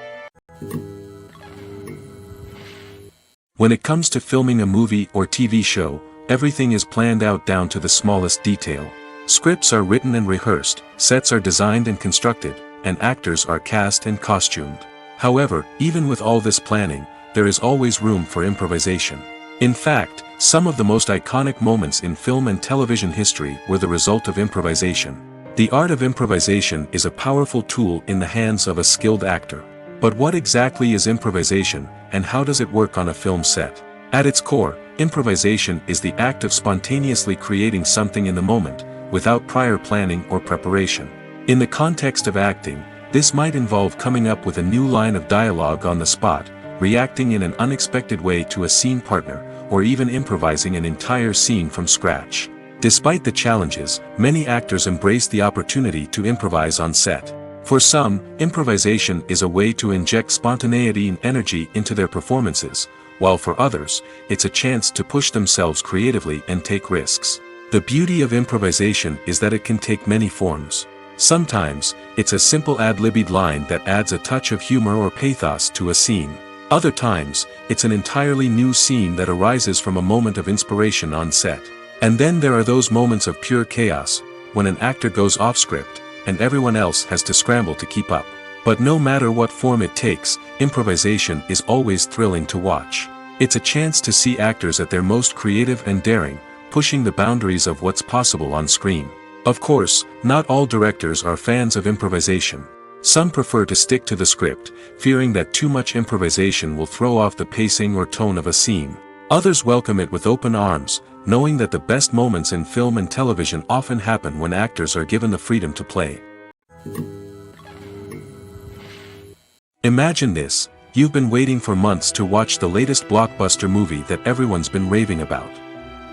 Speaker 1: When it comes to filming a movie or TV show, everything is planned out down to the smallest detail. Scripts are written and rehearsed, sets are designed and constructed, and actors are cast and costumed. However, even with all this planning, there is always room for improvisation. In fact, some of the most iconic moments in film and television history were the result of improvisation. The art of improvisation is a powerful tool in the hands of a skilled actor. But what exactly is improvisation, and how does it work on a film set? At its core, improvisation is the act of spontaneously creating something in the moment, without prior planning or preparation. In the context of acting, this might involve coming up with a new line of dialogue on the spot, reacting in an unexpected way to a scene partner, or even improvising an entire scene from scratch. Despite the challenges, many actors embrace the opportunity to improvise on set. For some, improvisation is a way to inject spontaneity and energy into their performances, while for others, it's a chance to push themselves creatively and take risks. The beauty of improvisation is that it can take many forms. Sometimes, it's a simple ad-libbed line that adds a touch of humor or pathos to a scene. Other times, it's an entirely new scene that arises from a moment of inspiration on set. And then there are those moments of pure chaos, when an actor goes off script, and everyone else has to scramble to keep up. But no matter what form it takes, improvisation is always thrilling to watch. It's a chance to see actors at their most creative and daring, pushing the boundaries of what's possible on screen. Of course, not all directors are fans of improvisation. Some prefer to stick to the script, fearing that too much improvisation will throw off the pacing or tone of a scene. Others welcome it with open arms, knowing that the best moments in film and television often happen when actors are given the freedom to play. Imagine this: you've been waiting for months to watch the latest blockbuster movie that everyone's been raving about.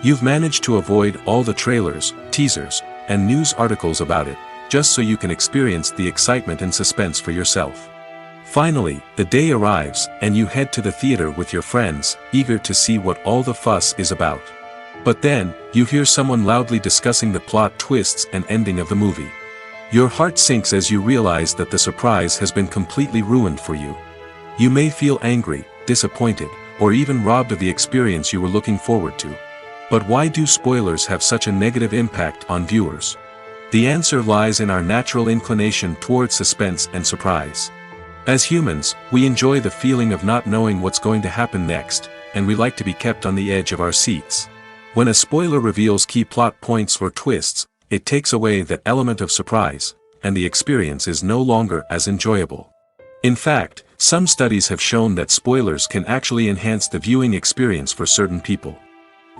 Speaker 1: You've managed to avoid all the trailers, teasers, and news articles about it, just so you can experience the excitement and suspense for yourself. Finally, the day arrives, and you head to the theater with your friends, eager to see what all the fuss is about. But then, you hear someone loudly discussing the plot twists and ending of the movie. Your heart sinks as you realize that the surprise has been completely ruined for you. You may feel angry, disappointed, or even robbed of the experience you were looking forward to. But why do spoilers have such a negative impact on viewers? The answer lies in our natural inclination towards suspense and surprise. As humans, we enjoy the feeling of not knowing what's going to happen next, and we like to be kept on the edge of our seats. When a spoiler reveals key plot points or twists, it takes away that element of surprise, and the experience is no longer as enjoyable. In fact, some studies have shown that spoilers can actually enhance the viewing experience for certain people.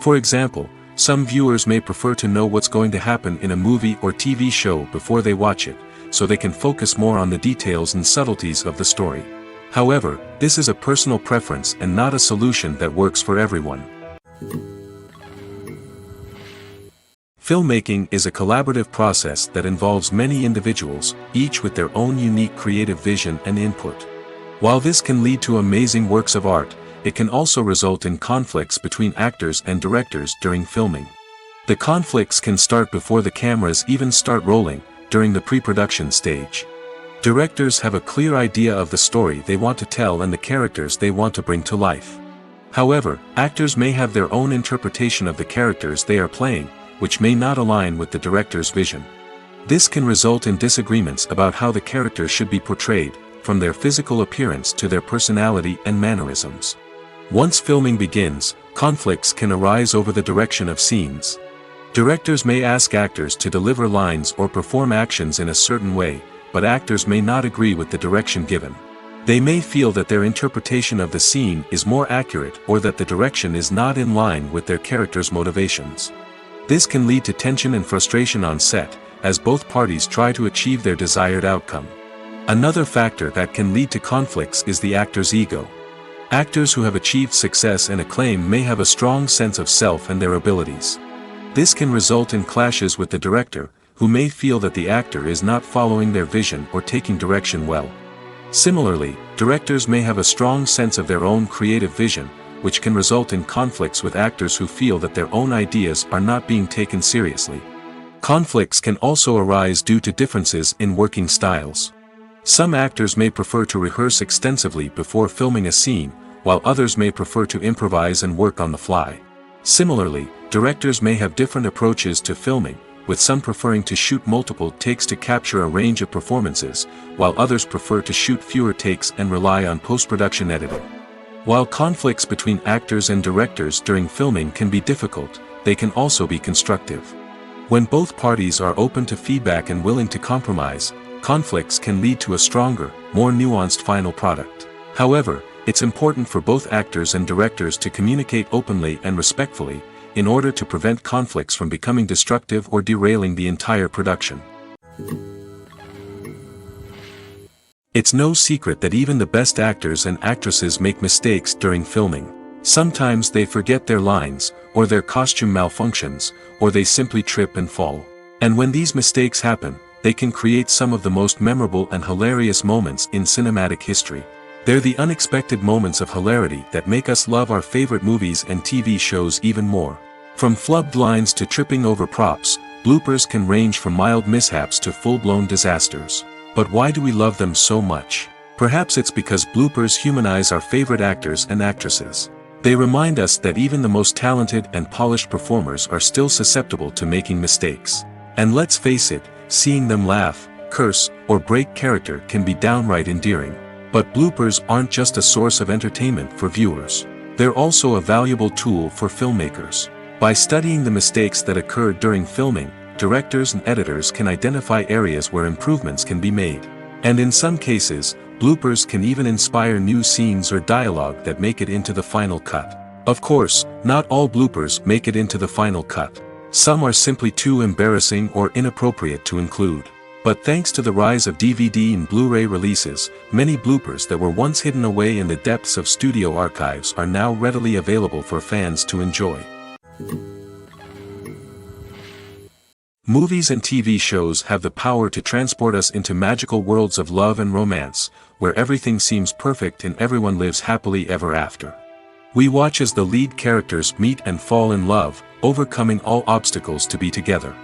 Speaker 1: For example, some viewers may prefer to know what's going to happen in a movie or TV show before they watch it, so they can focus more on the details and subtleties of the story. However, this is a personal preference and not a solution that works for everyone. Filmmaking is a collaborative process that involves many individuals, each with their own unique creative vision and input. While this can lead to amazing works of art, it can also result in conflicts between actors and directors during filming. The conflicts can start before the cameras even start rolling, during the pre-production stage. Directors have a clear idea of the story they want to tell and the characters they want to bring to life. However, actors may have their own interpretation of the characters they are playing, which may not align with the director's vision. This can result in disagreements about how the character should be portrayed, from their physical appearance to their personality and mannerisms. Once filming begins, conflicts can arise over the direction of scenes. Directors may ask actors to deliver lines or perform actions in a certain way, but actors may not agree with the direction given. They may feel that their interpretation of the scene is more accurate or that the direction is not in line with their character's motivations. This can lead to tension and frustration on set, as both parties try to achieve their desired outcome. Another factor that can lead to conflicts is the actor's ego. Actors who have achieved success and acclaim may have a strong sense of self and their abilities. This can result in clashes with the director, who may feel that the actor is not following their vision or taking direction well. Similarly, directors may have a strong sense of their own creative vision, which can result in conflicts with actors who feel that their own ideas are not being taken seriously. Conflicts can also arise due to differences in working styles. Some actors may prefer to rehearse extensively before filming a scene, while others may prefer to improvise and work on the fly. Similarly, directors may have different approaches to filming, with some preferring to shoot multiple takes to capture a range of performances, while others prefer to shoot fewer takes and rely on post-production editing. While conflicts between actors and directors during filming can be difficult, they can also be constructive. When both parties are open to feedback and willing to compromise, conflicts can lead to a stronger, more nuanced final product. However, it's important for both actors and directors to communicate openly and respectfully, in order to prevent conflicts from becoming destructive or derailing the entire production. It's no secret that even the best actors and actresses make mistakes during filming. Sometimes they forget their lines, or their costume malfunctions, or they simply trip and fall. And when these mistakes happen, they can create some of the most memorable and hilarious moments in cinematic history. They're the unexpected moments of hilarity that make us love our favorite movies and TV shows even more. From flubbed lines to tripping over props, bloopers can range from mild mishaps to full-blown disasters. But why do we love them so much? Perhaps it's because bloopers humanize our favorite actors and actresses. They remind us that even the most talented and polished performers are still susceptible to making mistakes. And let's face it, seeing them laugh, curse, or break character can be downright endearing. But bloopers aren't just a source of entertainment for viewers. They're also a valuable tool for filmmakers. By studying the mistakes that occurred during filming, directors and editors can identify areas where improvements can be made. And in some cases, bloopers can even inspire new scenes or dialogue that make it into the final cut. Of course, not all bloopers make it into the final cut. Some are simply too embarrassing or inappropriate to include. But thanks to the rise of DVD and Blu-ray releases, many bloopers that were once hidden away in the depths of studio archives are now readily available for fans to enjoy. Movies and TV shows have the power to transport us into magical worlds of love and romance, where everything seems perfect and everyone lives happily ever after. We watch as the lead characters meet and fall in love, overcoming all obstacles to be together.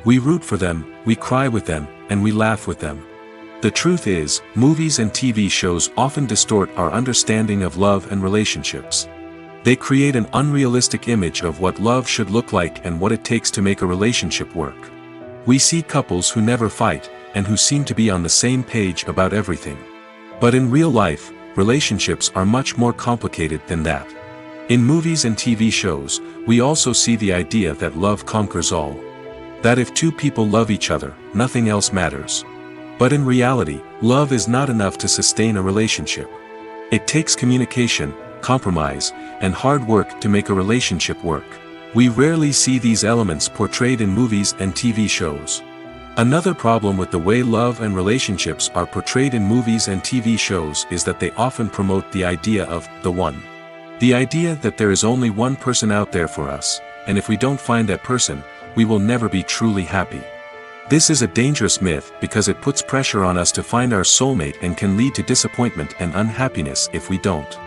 Speaker 1: We root for them, we cry with them, and we laugh with them. The truth is, movies and TV shows often distort our understanding of love and relationships. They create an unrealistic image of what love should look like and what it takes to make a relationship work. We see couples who never fight, and who seem to be on the same page about everything. But in real life, relationships are much more complicated than that. In movies and TV shows, we also see the idea that love conquers all. That if two people love each other, nothing else matters. But in reality, love is not enough to sustain a relationship. It takes communication, compromise, and hard work to make a relationship work. We rarely see these elements portrayed in movies and TV shows. Another problem with the way love and relationships are portrayed in movies and TV shows is that they often promote the idea of the one. The idea that there is only one person out there for us, and if we don't find that person, we will never be truly happy. This is a dangerous myth because it puts pressure on us to find our soulmate and can lead to disappointment and unhappiness if we don't.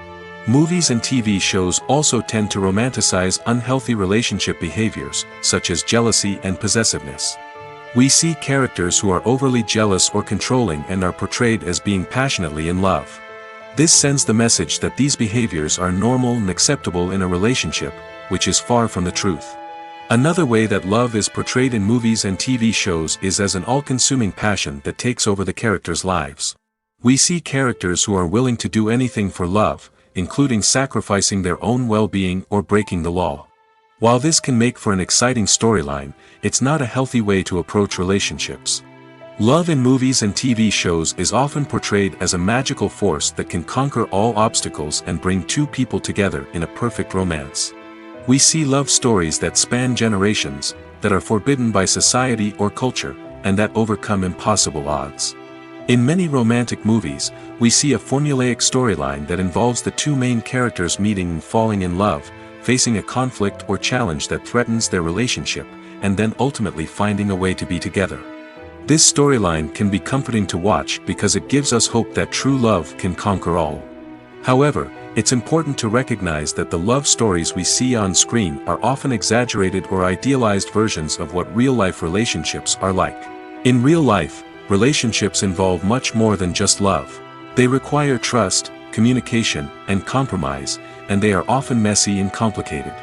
Speaker 1: Movies and TV shows also tend to romanticize unhealthy relationship behaviors, such as jealousy and possessiveness. We see characters who are overly jealous or controlling and are portrayed as being passionately in love. This sends the message that these behaviors are normal and acceptable in a relationship, which is far from the truth. Another way that love is portrayed in movies and TV shows is as an all-consuming passion that takes over the characters' lives. We see characters who are willing to do anything for love, including sacrificing their own well-being or breaking the law. While this can make for an exciting storyline, it's not a healthy way to approach relationships. Love in movies and TV shows is often portrayed as a magical force that can conquer all obstacles and bring two people together in a perfect romance. We see love stories that span generations, that are forbidden by society or culture, and that overcome impossible odds. In many romantic movies, we see a formulaic storyline that involves the two main characters meeting and falling in love, facing a conflict or challenge that threatens their relationship, and then ultimately finding a way to be together. This storyline can be comforting to watch because it gives us hope that true love can conquer all. However, it's important to recognize that the love stories we see on screen are often exaggerated or idealized versions of what real-life relationships are like. In real life, relationships involve much more than just love. They require trust, communication, and compromise, and they are often messy and complicated.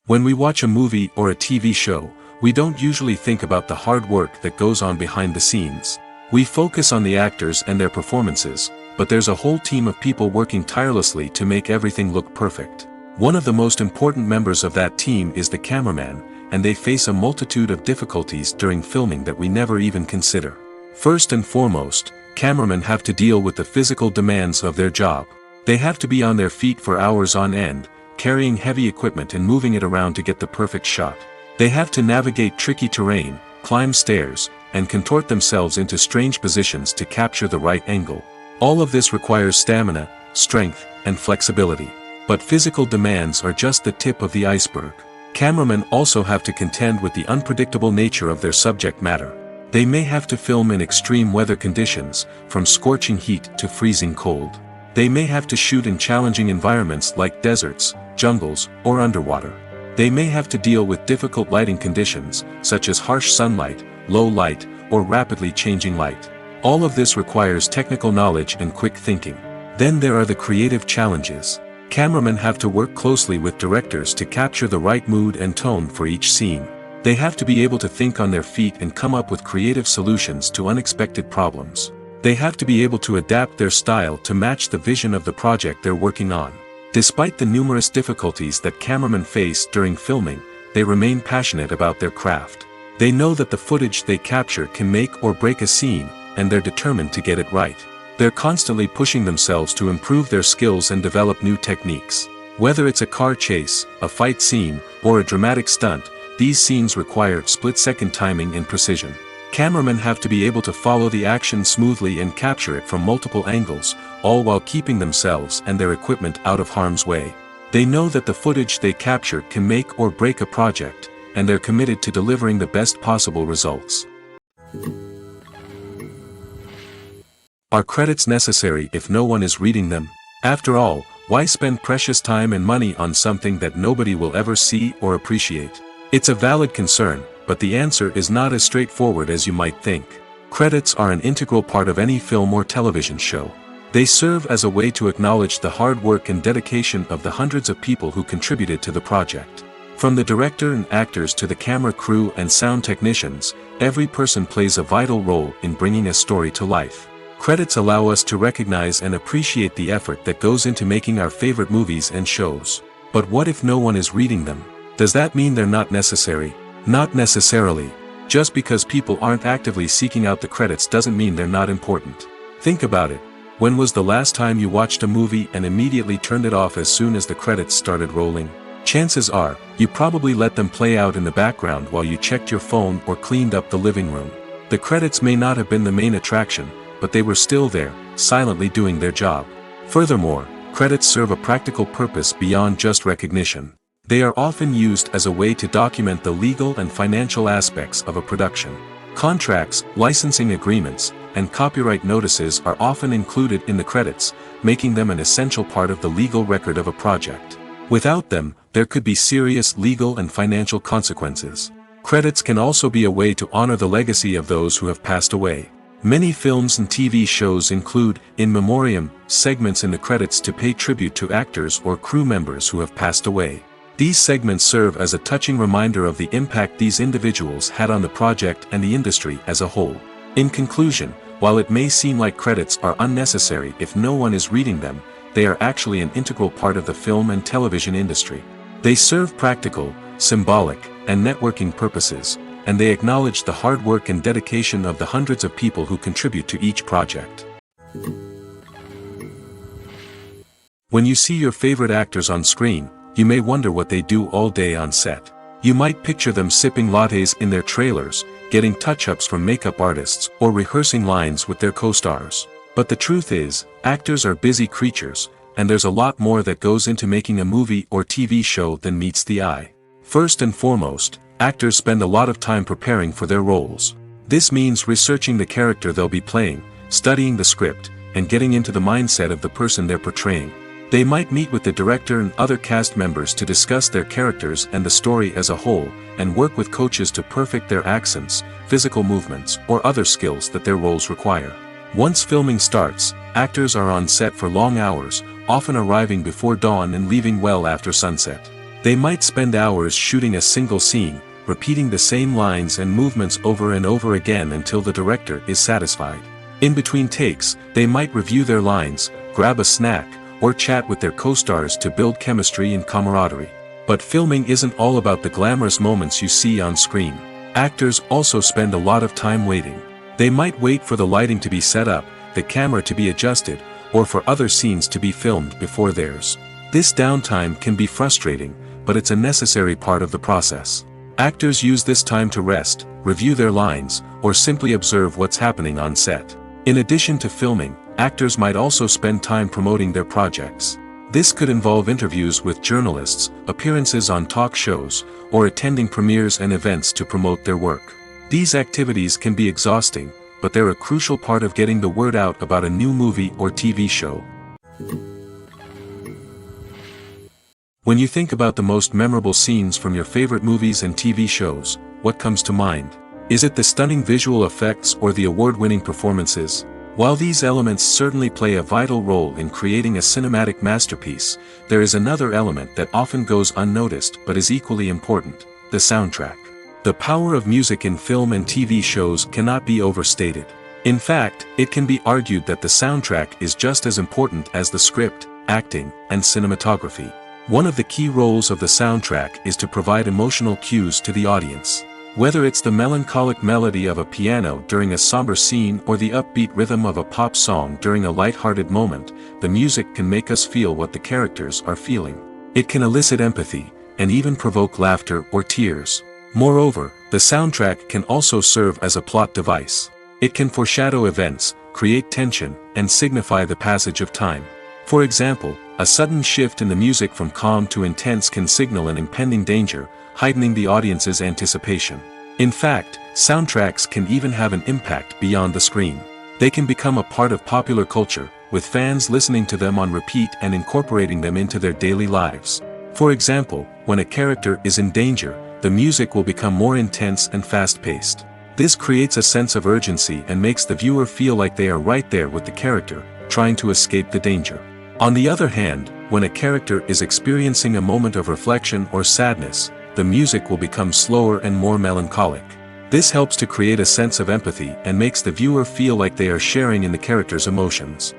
Speaker 1: When we watch a movie or a TV show, we don't usually think about the hard work that goes on behind the scenes. We focus on the actors and their performances, but there's a whole team of people working tirelessly to make everything look perfect. One of the most important members of that team is the cameraman, and they face a multitude of difficulties during filming that we never even consider. First and foremost, cameramen have to deal with the physical demands of their job. They have to be on their feet for hours on end, carrying heavy equipment and moving it around to get the perfect shot. They have to navigate tricky terrain, climb stairs, and contort themselves into strange positions to capture the right angle. All of this requires stamina, strength, and flexibility. But physical demands are just the tip of the iceberg. Cameramen also have to contend with the unpredictable nature of their subject matter. They may have to film in extreme weather conditions, from scorching heat to freezing cold. They may have to shoot in challenging environments like deserts, jungles, or underwater. They may have to deal with difficult lighting conditions, such as harsh sunlight, low light, or rapidly changing light. All of this requires technical knowledge and quick thinking. Then there are the creative challenges. Cameramen have to work closely with directors to capture the right mood and tone for each scene. They have to be able to think on their feet and come up with creative solutions to unexpected problems. They have to be able to adapt their style to match the vision of the project they're working on. Despite the numerous difficulties that cameramen face during filming, they remain passionate about their craft. They know that the footage they capture can make or break a scene, and they're determined to get it right. They're constantly pushing themselves to improve their skills and develop new techniques. Whether it's a car chase, a fight scene, or a dramatic stunt, these scenes require split-second timing and precision. Cameramen have to be able to follow the action smoothly and capture it from multiple angles, all while keeping themselves and their equipment out of harm's way. They know that the footage they capture can make or break a project, and they're committed to delivering the best possible results. Are credits necessary if no one is reading them? After all, why spend precious time and money on something that nobody will ever see or appreciate? It's a valid concern, but the answer is not as straightforward as you might think. Credits are an integral part of any film or television show. They serve as a way to acknowledge the hard work and dedication of the hundreds of people who contributed to the project. From the director and actors to the camera crew and sound technicians, every person plays a vital role in bringing a story to life. Credits allow us to recognize and appreciate the effort that goes into making our favorite movies and shows. But what if no one is reading them? Does that mean they're not necessary? Not necessarily. Just because people aren't actively seeking out the credits doesn't mean they're not important. Think about it. When was the last time you watched a movie and immediately turned it off as soon as the credits started rolling? Chances are, you probably let them play out in the background while you checked your phone or cleaned up the living room. The credits may not have been the main attraction, but they were still there, silently doing their job. Furthermore, credits serve a practical purpose beyond just recognition. They are often used as a way to document the legal and financial aspects of a production. Contracts, licensing agreements, and copyright notices are often included in the credits, making them an essential part of the legal record of a project. Without them, there could be serious legal and financial consequences. Credits can also be a way to honor the legacy of those who have passed away. Many films and TV shows include, in memoriam, segments in the credits to pay tribute to actors or crew members who have passed away. These segments serve as a touching reminder of the impact these individuals had on the project and the industry as a whole. In conclusion, while it may seem like credits are unnecessary if no one is reading them, they are actually an integral part of the film and television industry. They serve practical, symbolic, and networking purposes, and they acknowledge the hard work and dedication of the hundreds of people who contribute to each project. When you see your favorite actors on screen, you may wonder what they do all day on set. You might picture them sipping lattes in their trailers, getting touch-ups from makeup artists, or rehearsing lines with their co-stars. But the truth is, actors are busy creatures, and there's a lot more that goes into making a movie or TV show than meets the eye. First and foremost, actors spend a lot of time preparing for their roles. This means researching the character they'll be playing, studying the script, and getting into the mindset of the person they're portraying. They might meet with the director and other cast members to discuss their characters and the story as a whole, and work with coaches to perfect their accents, physical movements, or other skills that their roles require. Once filming starts, actors are on set for long hours, often arriving before dawn and leaving well after sunset. They might spend hours shooting a single scene, repeating the same lines and movements over and over again until the director is satisfied. In between takes, they might review their lines, grab a snack, or chat with their co-stars to build chemistry and camaraderie. But filming isn't all about the glamorous moments you see on screen. Actors also spend a lot of time waiting. They might wait for the lighting to be set up, the camera to be adjusted, or for other scenes to be filmed before theirs. This downtime can be frustrating, but it's a necessary part of the process. Actors use this time to rest, review their lines, or simply observe what's happening on set. In addition to filming, actors might also spend time promoting their projects. This could involve interviews with journalists, appearances on talk shows, or attending premieres and events to promote their work. These activities can be exhausting, but they're a crucial part of getting the word out about a new movie or TV show. When you think about the most memorable scenes from your favorite movies and TV shows, what comes to mind? Is it the stunning visual effects or the award-winning performances? While these elements certainly play a vital role in creating a cinematic masterpiece, there is another element that often goes unnoticed but is equally important: the soundtrack. The power of music in film and TV shows cannot be overstated. In fact, it can be argued that the soundtrack is just as important as the script, acting, and cinematography. One of the key roles of the soundtrack is to provide emotional cues to the audience. Whether it's the melancholic melody of a piano during a somber scene or the upbeat rhythm of a pop song during a light-hearted moment, the music can make us feel what the characters are feeling. It can elicit empathy, and even provoke laughter or tears. Moreover, the soundtrack can also serve as a plot device. It can foreshadow events, create tension, and signify the passage of time. For example, a sudden shift in the music from calm to intense can signal an impending danger, heightening the audience's anticipation. In fact, soundtracks can even have an impact beyond the screen. They can become a part of popular culture, with fans listening to them on repeat and incorporating them into their daily lives. For example, when a character is in danger, the music will become more intense and fast-paced. This creates a sense of urgency and makes the viewer feel like they are right there with the character, trying to escape the danger. On the other hand, when a character is experiencing a moment of reflection or sadness, the music will become slower and more melancholic. This helps to create a sense of empathy and makes the viewer feel like they are sharing in the character's emotions.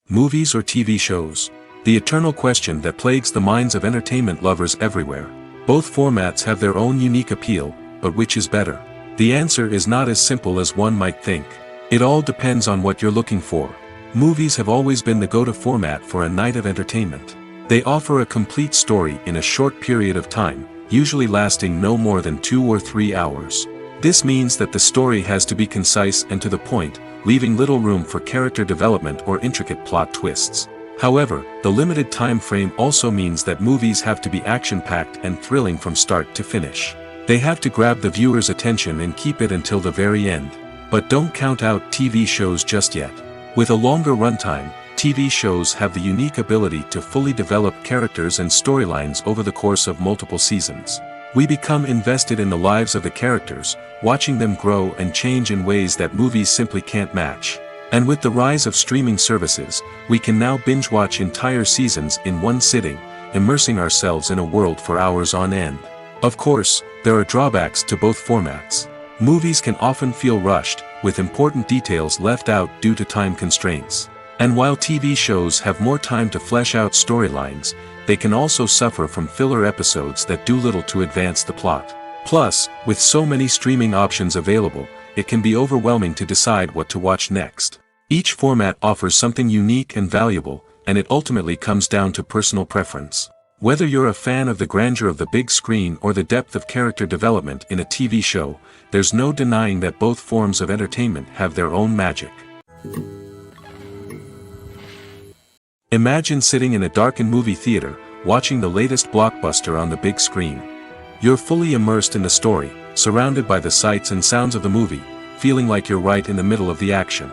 Speaker 1: Movies or TV shows? The eternal question that plagues the minds of entertainment lovers everywhere. Both formats have their own unique appeal, but which is better? The answer is not as simple as one might think. It all depends on what you're looking for. Movies have always been the go-to format for a night of entertainment. They offer a complete story in a short period of time, usually lasting no more than 2 or 3 hours. This means that the story has to be concise and to the point, leaving little room for character development or intricate plot twists. However, the limited time frame also means that movies have to be action-packed and thrilling from start to finish. They have to grab the viewer's attention and keep it until the very end. But don't count out TV shows just yet. With a longer runtime, TV shows have the unique ability to fully develop characters and storylines over the course of multiple seasons. We become invested in the lives of the characters, watching them grow and change in ways that movies simply can't match. And with the rise of streaming services, we can now binge-watch entire seasons in one sitting, immersing ourselves in a world for hours on end. Of course, there are drawbacks to both formats. Movies can often feel rushed, with important details left out due to time constraints. And while TV shows have more time to flesh out storylines, they can also suffer from filler episodes that do little to advance the plot. Plus, with so many streaming options available, it can be overwhelming to decide what to watch next. Each format offers something unique and valuable, and it ultimately comes down to personal preference. Whether you're a fan of the grandeur of the big screen or the depth of character development in a TV show, there's no denying that both forms of entertainment have their own magic. Imagine sitting in a darkened movie theater, watching the latest blockbuster on the big screen. You're fully immersed in the story, surrounded by the sights and sounds of the movie, feeling like you're right in the middle of the action.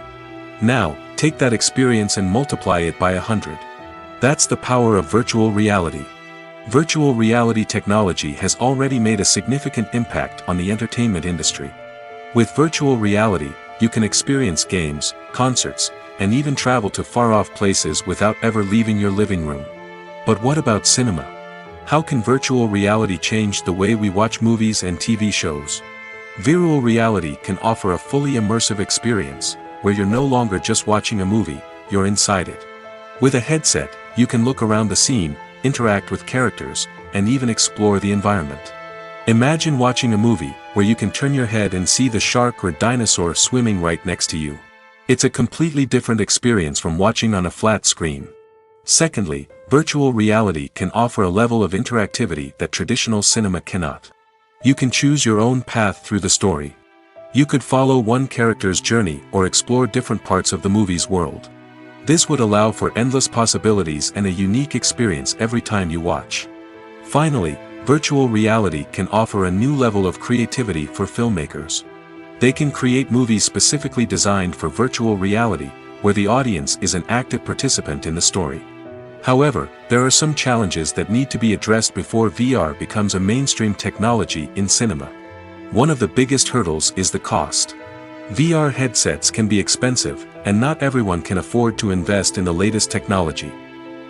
Speaker 1: Now, take that experience and multiply it by 100. That's the power of virtual reality. Virtual reality technology has already made a significant impact on the entertainment industry. With virtual reality, you can experience games, concerts, and even travel to far-off places without ever leaving your living room. But what about cinema? How can virtual reality change the way we watch movies and TV shows? Virtual reality can offer a fully immersive experience, where you're no longer just watching a movie, you're inside it. With a headset, you can look around the scene, interact with characters, and even explore the environment. Imagine watching a movie, where you can turn your head and see the shark or dinosaur swimming right next to you. It's a completely different experience from watching on a flat screen. Secondly, virtual reality can offer a level of interactivity that traditional cinema cannot. You can choose your own path through the story. You could follow one character's journey or explore different parts of the movie's world. This would allow for endless possibilities and a unique experience every time you watch. Finally, virtual reality can offer a new level of creativity for filmmakers. They can create movies specifically designed for virtual reality, where the audience is an active participant in the story. However, there are some challenges that need to be addressed before VR becomes a mainstream technology in cinema. One of the biggest hurdles is the cost. VR headsets can be expensive, and not everyone can afford to invest in the latest technology.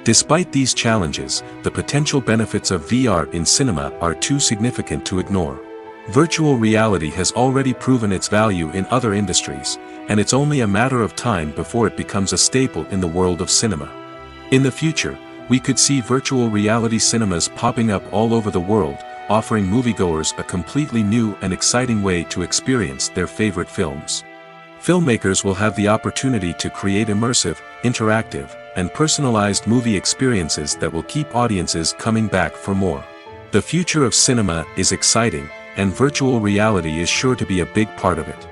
Speaker 1: Despite these challenges, the potential benefits of VR in cinema are too significant to ignore. Virtual reality has already proven its value in other industries, and it's only a matter of time before it becomes a staple in the world of cinema. In the future, we could see virtual reality cinemas popping up all over the world, offering moviegoers a completely new and exciting way to experience their favorite films. Filmmakers will have the opportunity to create immersive, interactive, and personalized movie experiences that will keep audiences coming back for more. The future of cinema is exciting, and virtual reality is sure to be a big part of it.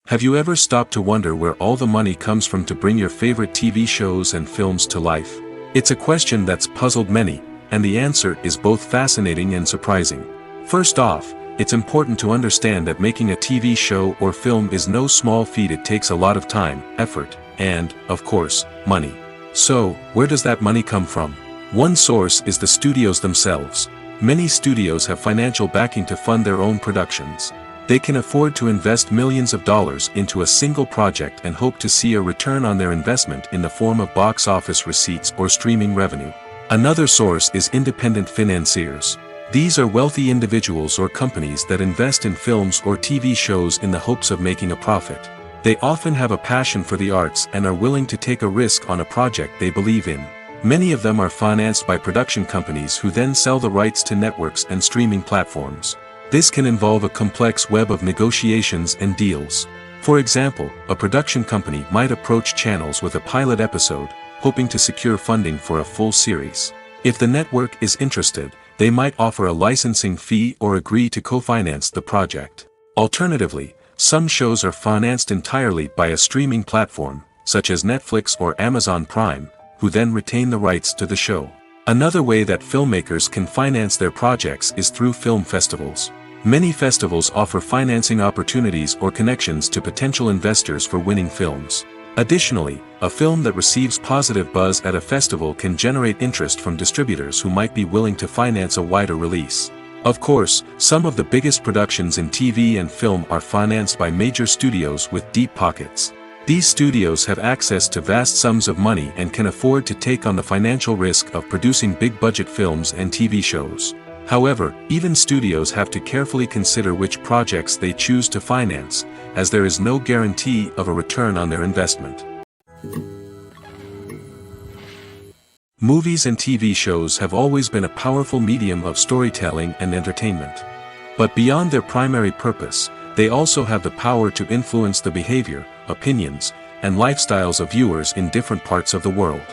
Speaker 1: Have you ever stopped to wonder where all the money comes from to bring your favorite TV shows and films to life? It's a question that's puzzled many, and the answer is both fascinating and surprising. First off, it's important to understand that making a TV show or film is no small feat. It takes a lot of time, effort, and, of course, money. So, where does that money come from? One source is the studios themselves. Many studios have financial backing to fund their own productions. They can afford to invest millions of dollars into a single project and hope to see a return on their investment in the form of box office receipts or streaming revenue. Another source is independent financiers. These are wealthy individuals or companies that invest in films or TV shows in the hopes of making a profit. They often have a passion for the arts and are willing to take a risk on a project they believe in. Many of them are financed by production companies who then sell the rights to networks and streaming platforms. This can involve a complex web of negotiations and deals. For example, a production company might approach channels with a pilot episode, hoping to secure funding for a full series. If the network is interested, they might offer a licensing fee or agree to co-finance the project. Alternatively, some shows are financed entirely by a streaming platform, such as Netflix or Amazon Prime, who then retain the rights to the show. Another way that filmmakers can finance their projects is through film festivals. Many festivals offer financing opportunities or connections to potential investors for winning films. Additionally, a film that receives positive buzz at a festival can generate interest from distributors who might be willing to finance a wider release. Of course, some of the biggest productions in TV and film are financed by major studios with deep pockets. These studios have access to vast sums of money and can afford to take on the financial risk of producing big-budget films and TV shows. However, even studios have to carefully consider which projects they choose to finance, as there is no guarantee of a return on their investment. Movies and TV shows have always been a powerful medium of storytelling and entertainment. But beyond their primary purpose, they also have the power to influence the behavior, opinions, and lifestyles of viewers in different parts of the world.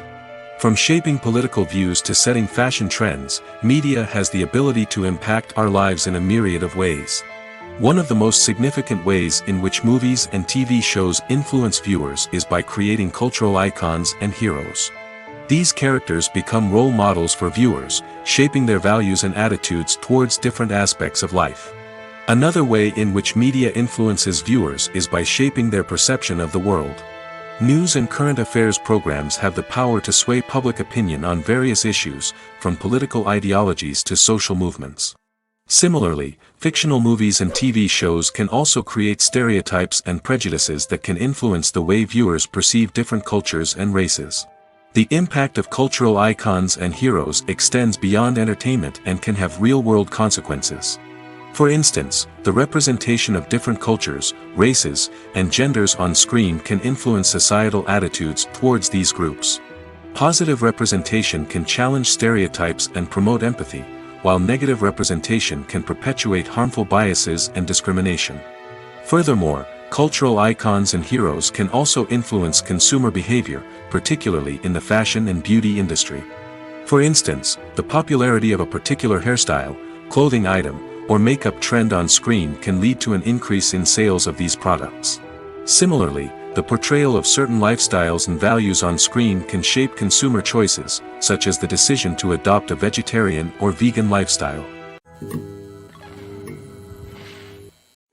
Speaker 1: From shaping political views to setting fashion trends, media has the ability to impact our lives in a myriad of ways. One of the most significant ways in which movies and TV shows influence viewers is by creating cultural icons and heroes. These characters become role models for viewers, shaping their values and attitudes towards different aspects of life. Another way in which media influences viewers is by shaping their perception of the world. News and current affairs programs have the power to sway public opinion on various issues, from political ideologies to social movements. Similarly, fictional movies and TV shows can also create stereotypes and prejudices that can influence the way viewers perceive different cultures and races. The impact of cultural icons and heroes extends beyond entertainment and can have real-world consequences. For instance, the representation of different cultures, races, and genders on screen can influence societal attitudes towards these groups. Positive representation can challenge stereotypes and promote empathy, while negative representation can perpetuate harmful biases and discrimination. Furthermore, cultural icons and heroes can also influence consumer behavior, particularly in the fashion and beauty industry. For instance, the popularity of a particular hairstyle, clothing item, or makeup trend on screen can lead to an increase in sales of these products. Similarly, the portrayal of certain lifestyles and values on screen can shape consumer choices, such as the decision to adopt a vegetarian or vegan lifestyle.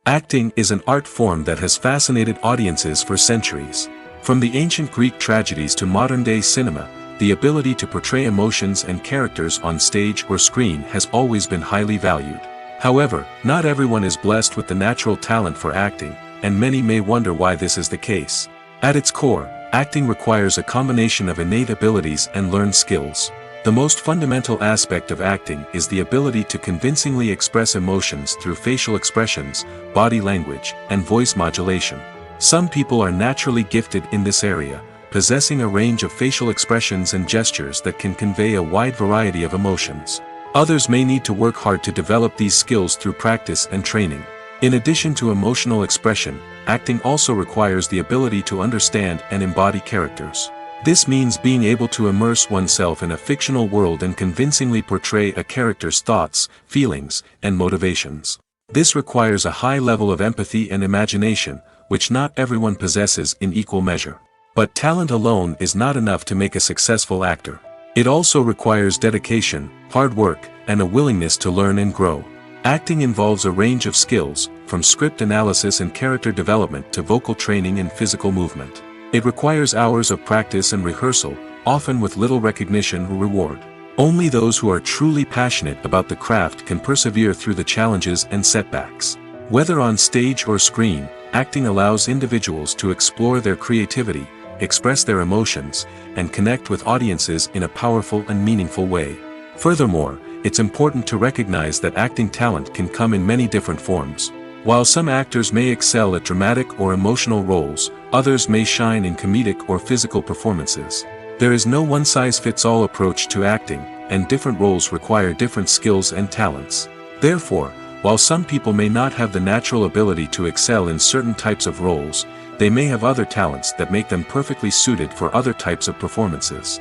Speaker 1: Acting is an art form that has fascinated audiences for centuries. From the ancient Greek tragedies to modern-day cinema, the ability to portray emotions and characters on stage or screen has always been highly valued. However, not everyone is blessed with the natural talent for acting, and many may wonder why this is the case. At its core, acting requires a combination of innate abilities and learned skills. The most fundamental aspect of acting is the ability to convincingly express emotions through facial expressions, body language, and voice modulation. Some people are naturally gifted in this area, possessing a range of facial expressions and gestures that can convey a wide variety of emotions. Others may need to work hard to develop these skills through practice and training. In addition to emotional expression, acting also requires the ability to understand and embody characters. This means being able to immerse oneself in a fictional world and convincingly portray a character's thoughts, feelings, and motivations. This requires a high level of empathy and imagination, which not everyone possesses in equal measure. But talent alone is not enough to make a successful actor. It also requires dedication, hard work, and a willingness to learn and grow. Acting involves a range of skills, from script analysis and character development to vocal training and physical movement. It requires hours of practice and rehearsal, often with little recognition or reward. Only those who are truly passionate about the craft can persevere through the challenges and setbacks. Whether on stage or screen, acting allows individuals to explore their creativity, express their emotions, and connect with audiences in a powerful and meaningful way. Furthermore, it's important to recognize that acting talent can come in many different forms. While some actors may excel at dramatic or emotional roles, others may shine in comedic or physical performances. There is no one-size-fits-all approach to acting, and different roles require different skills and talents. Therefore, while some people may not have the natural ability to excel in certain types of roles, they may have other talents that make them perfectly suited for other types of performances.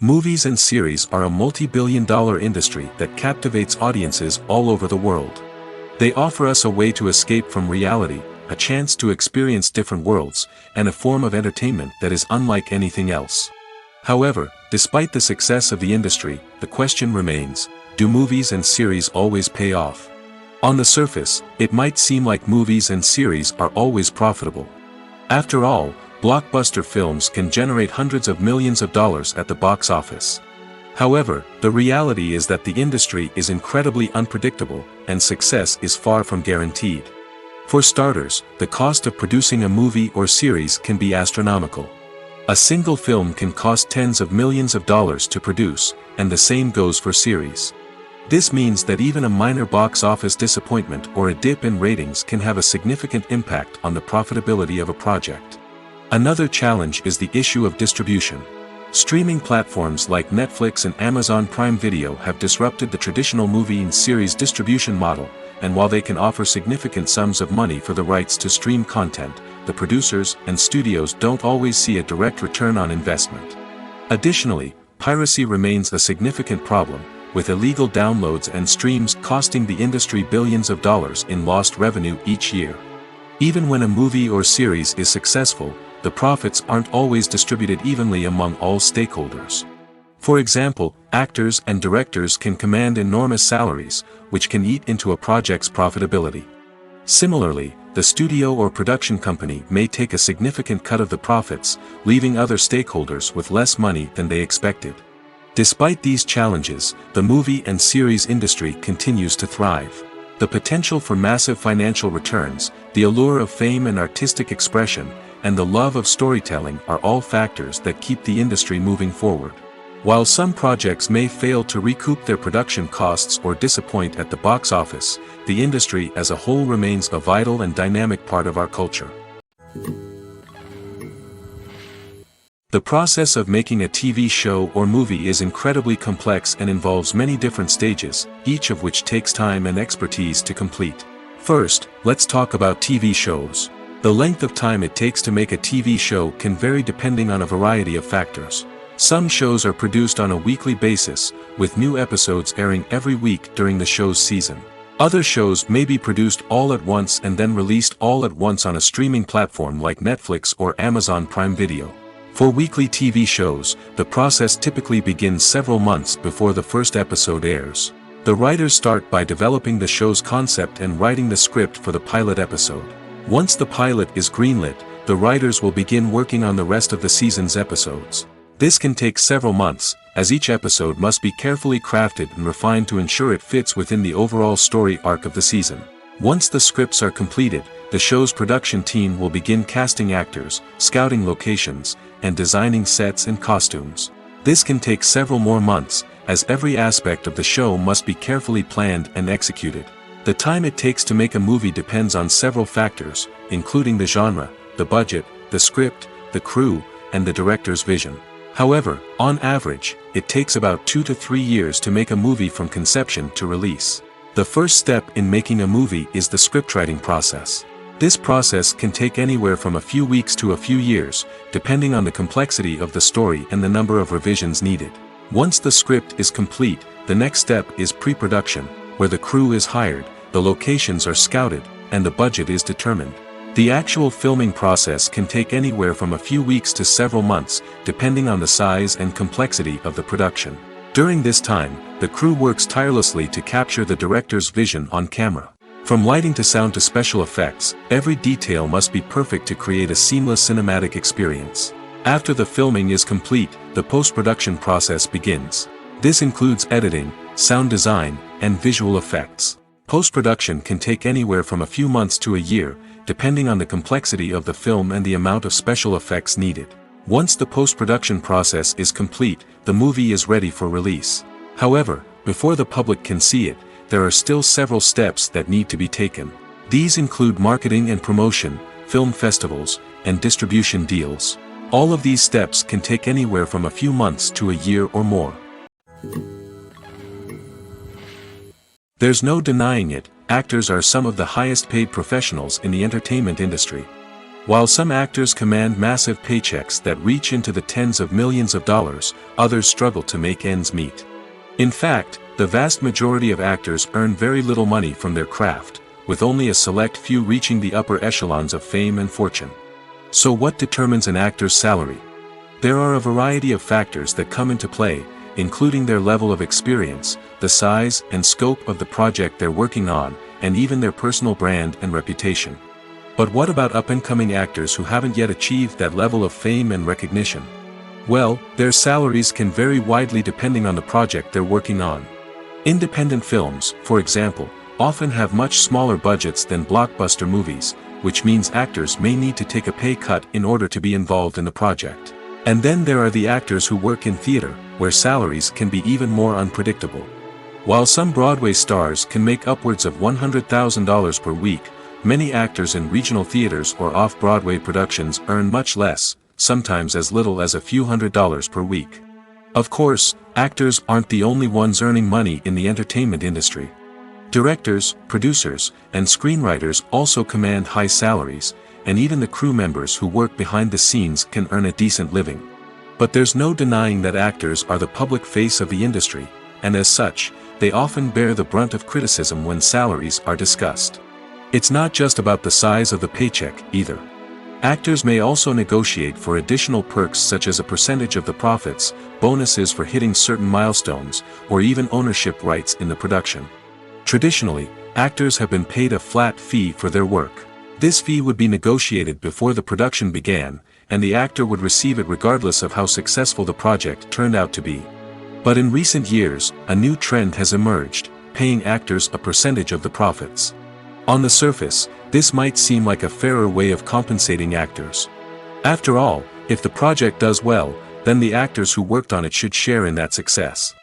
Speaker 1: Movies and series are a multi-billion-dollar industry that captivates audiences all over the world. They offer us a way to escape from reality, a chance to experience different worlds, and a form of entertainment that is unlike anything else. However, despite the success of the industry, the question remains, do movies and series always pay off? On the surface, it might seem like movies and series are always profitable. After all, blockbuster films can generate hundreds of millions of dollars at the box office. However, the reality is that the industry is incredibly unpredictable, and success is far from guaranteed. For starters, the cost of producing a movie or series can be astronomical. A single film can cost tens of millions of dollars to produce, and the same goes for series. This means that even a minor box office disappointment or a dip in ratings can have a significant impact on the profitability of a project. Another challenge is the issue of distribution. Streaming platforms like Netflix and Amazon Prime Video have disrupted the traditional movie and series distribution model, and while they can offer significant sums of money for the rights to stream content, the producers and studios don't always see a direct return on investment. Additionally, piracy remains a significant problem, with illegal downloads and streams costing the industry billions of dollars in lost revenue each year. Even when a movie or series is successful, the profits aren't always distributed evenly among all stakeholders. For example, actors and directors can command enormous salaries, which can eat into a project's profitability. Similarly, the studio or production company may take a significant cut of the profits, leaving other stakeholders with less money than they expected. Despite these challenges, the movie and series industry continues to thrive. The potential for massive financial returns, the allure of fame and artistic expression, and the love of storytelling are all factors that keep the industry moving forward. While some projects may fail to recoup their production costs or disappoint at the box office, the industry as a whole remains a vital and dynamic part of our culture. The process of making a TV show or movie is incredibly complex and involves many different stages, each of which takes time and expertise to complete. First, let's talk about TV shows. The length of time it takes to make a TV show can vary depending on a variety of factors. Some shows are produced on a weekly basis, with new episodes airing every week during the show's season. Other shows may be produced all at once and then released all at once on a streaming platform like Netflix or Amazon Prime Video. For weekly TV shows, the process typically begins several months before the first episode airs. The writers start by developing the show's concept and writing the script for the pilot episode. Once the pilot is greenlit, the writers will begin working on the rest of the season's episodes. This can take several months, as each episode must be carefully crafted and refined to ensure it fits within the overall story arc of the season. Once the scripts are completed, the show's production team will begin casting actors, scouting locations, and designing sets and costumes. This can take several more months, as every aspect of the show must be carefully planned and executed. The time it takes to make a movie depends on several factors, including the genre, the budget, the script, the crew, and the director's vision. However, on average, it takes about 2 to 3 years to make a movie from conception to release. The first step in making a movie is the scriptwriting process. This process can take anywhere from a few weeks to a few years, depending on the complexity of the story and the number of revisions needed. Once the script is complete, the next step is pre-production, where the crew is hired, the locations are scouted, and the budget is determined. The actual filming process can take anywhere from a few weeks to several months, depending on the size and complexity of the production. During this time, the crew works tirelessly to capture the director's vision on camera. From lighting to sound to special effects, every detail must be perfect to create a seamless cinematic experience. After the filming is complete, the post-production process begins. This includes editing, sound design, and visual effects. Post-production can take anywhere from a few months to a year, depending on the complexity of the film and the amount of special effects needed. Once the post-production process is complete, the movie is ready for release. However, before the public can see it, there are still several steps that need to be taken. These include marketing and promotion, film festivals, and distribution deals. All of these steps can take anywhere from a few months to a year or more. There's no denying it, actors are some of the highest paid professionals in the entertainment industry. While some actors command massive paychecks that reach into the tens of millions of dollars, others struggle to make ends meet. In fact, the vast majority of actors earn very little money from their craft, with only a select few reaching the upper echelons of fame and fortune. So what determines an actor's salary? There are a variety of factors that come into play, including their level of experience, the size and scope of the project they're working on, and even their personal brand and reputation. But what about up-and-coming actors who haven't yet achieved that level of fame and recognition? Well, their salaries can vary widely depending on the project they're working on. Independent films, for example, often have much smaller budgets than blockbuster movies, which means actors may need to take a pay cut in order to be involved in the project. And then there are the actors who work in theater, where salaries can be even more unpredictable. While some Broadway stars can make upwards of $100,000 per week, many actors in regional theaters or off-Broadway productions earn much less, sometimes as little as a few $100s per week. Of course, actors aren't the only ones earning money in the entertainment industry. Directors, producers, and screenwriters also command high salaries, and even the crew members who work behind the scenes can earn a decent living. But there's no denying that actors are the public face of the industry, and as such, they often bear the brunt of criticism when salaries are discussed. It's not just about the size of the paycheck, either. Actors may also negotiate for additional perks such as a percentage of the profits, bonuses for hitting certain milestones, or even ownership rights in the production. Traditionally, actors have been paid a flat fee for their work. This fee would be negotiated before the production began, and the actor would receive it regardless of how successful the project turned out to be. But in recent years, a new trend has emerged, paying actors a percentage of the profits. On the surface, this might seem like a fairer way of compensating actors. After all, if the project does well, then the actors who worked on it should share in that success.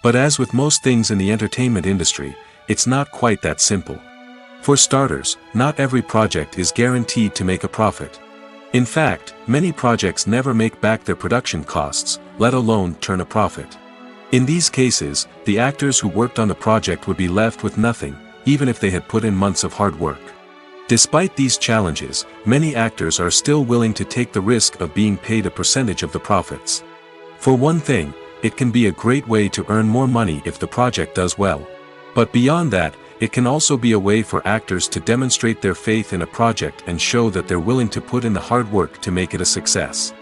Speaker 1: But as with most things in the entertainment industry, it's not quite that simple. For starters, not every project is guaranteed to make a profit. In fact, many projects never make back their production costs, let alone turn a profit. In these cases, the actors who worked on the project would be left with nothing, even if they had put in months of hard work. Despite these challenges, many actors are still willing to take the risk of being paid a percentage of the profits. For one thing, it can be a great way to earn more money if the project does well. But beyond that, it can also be a way for actors to demonstrate their faith in a project and show that they're willing to put in the hard work to make it a success.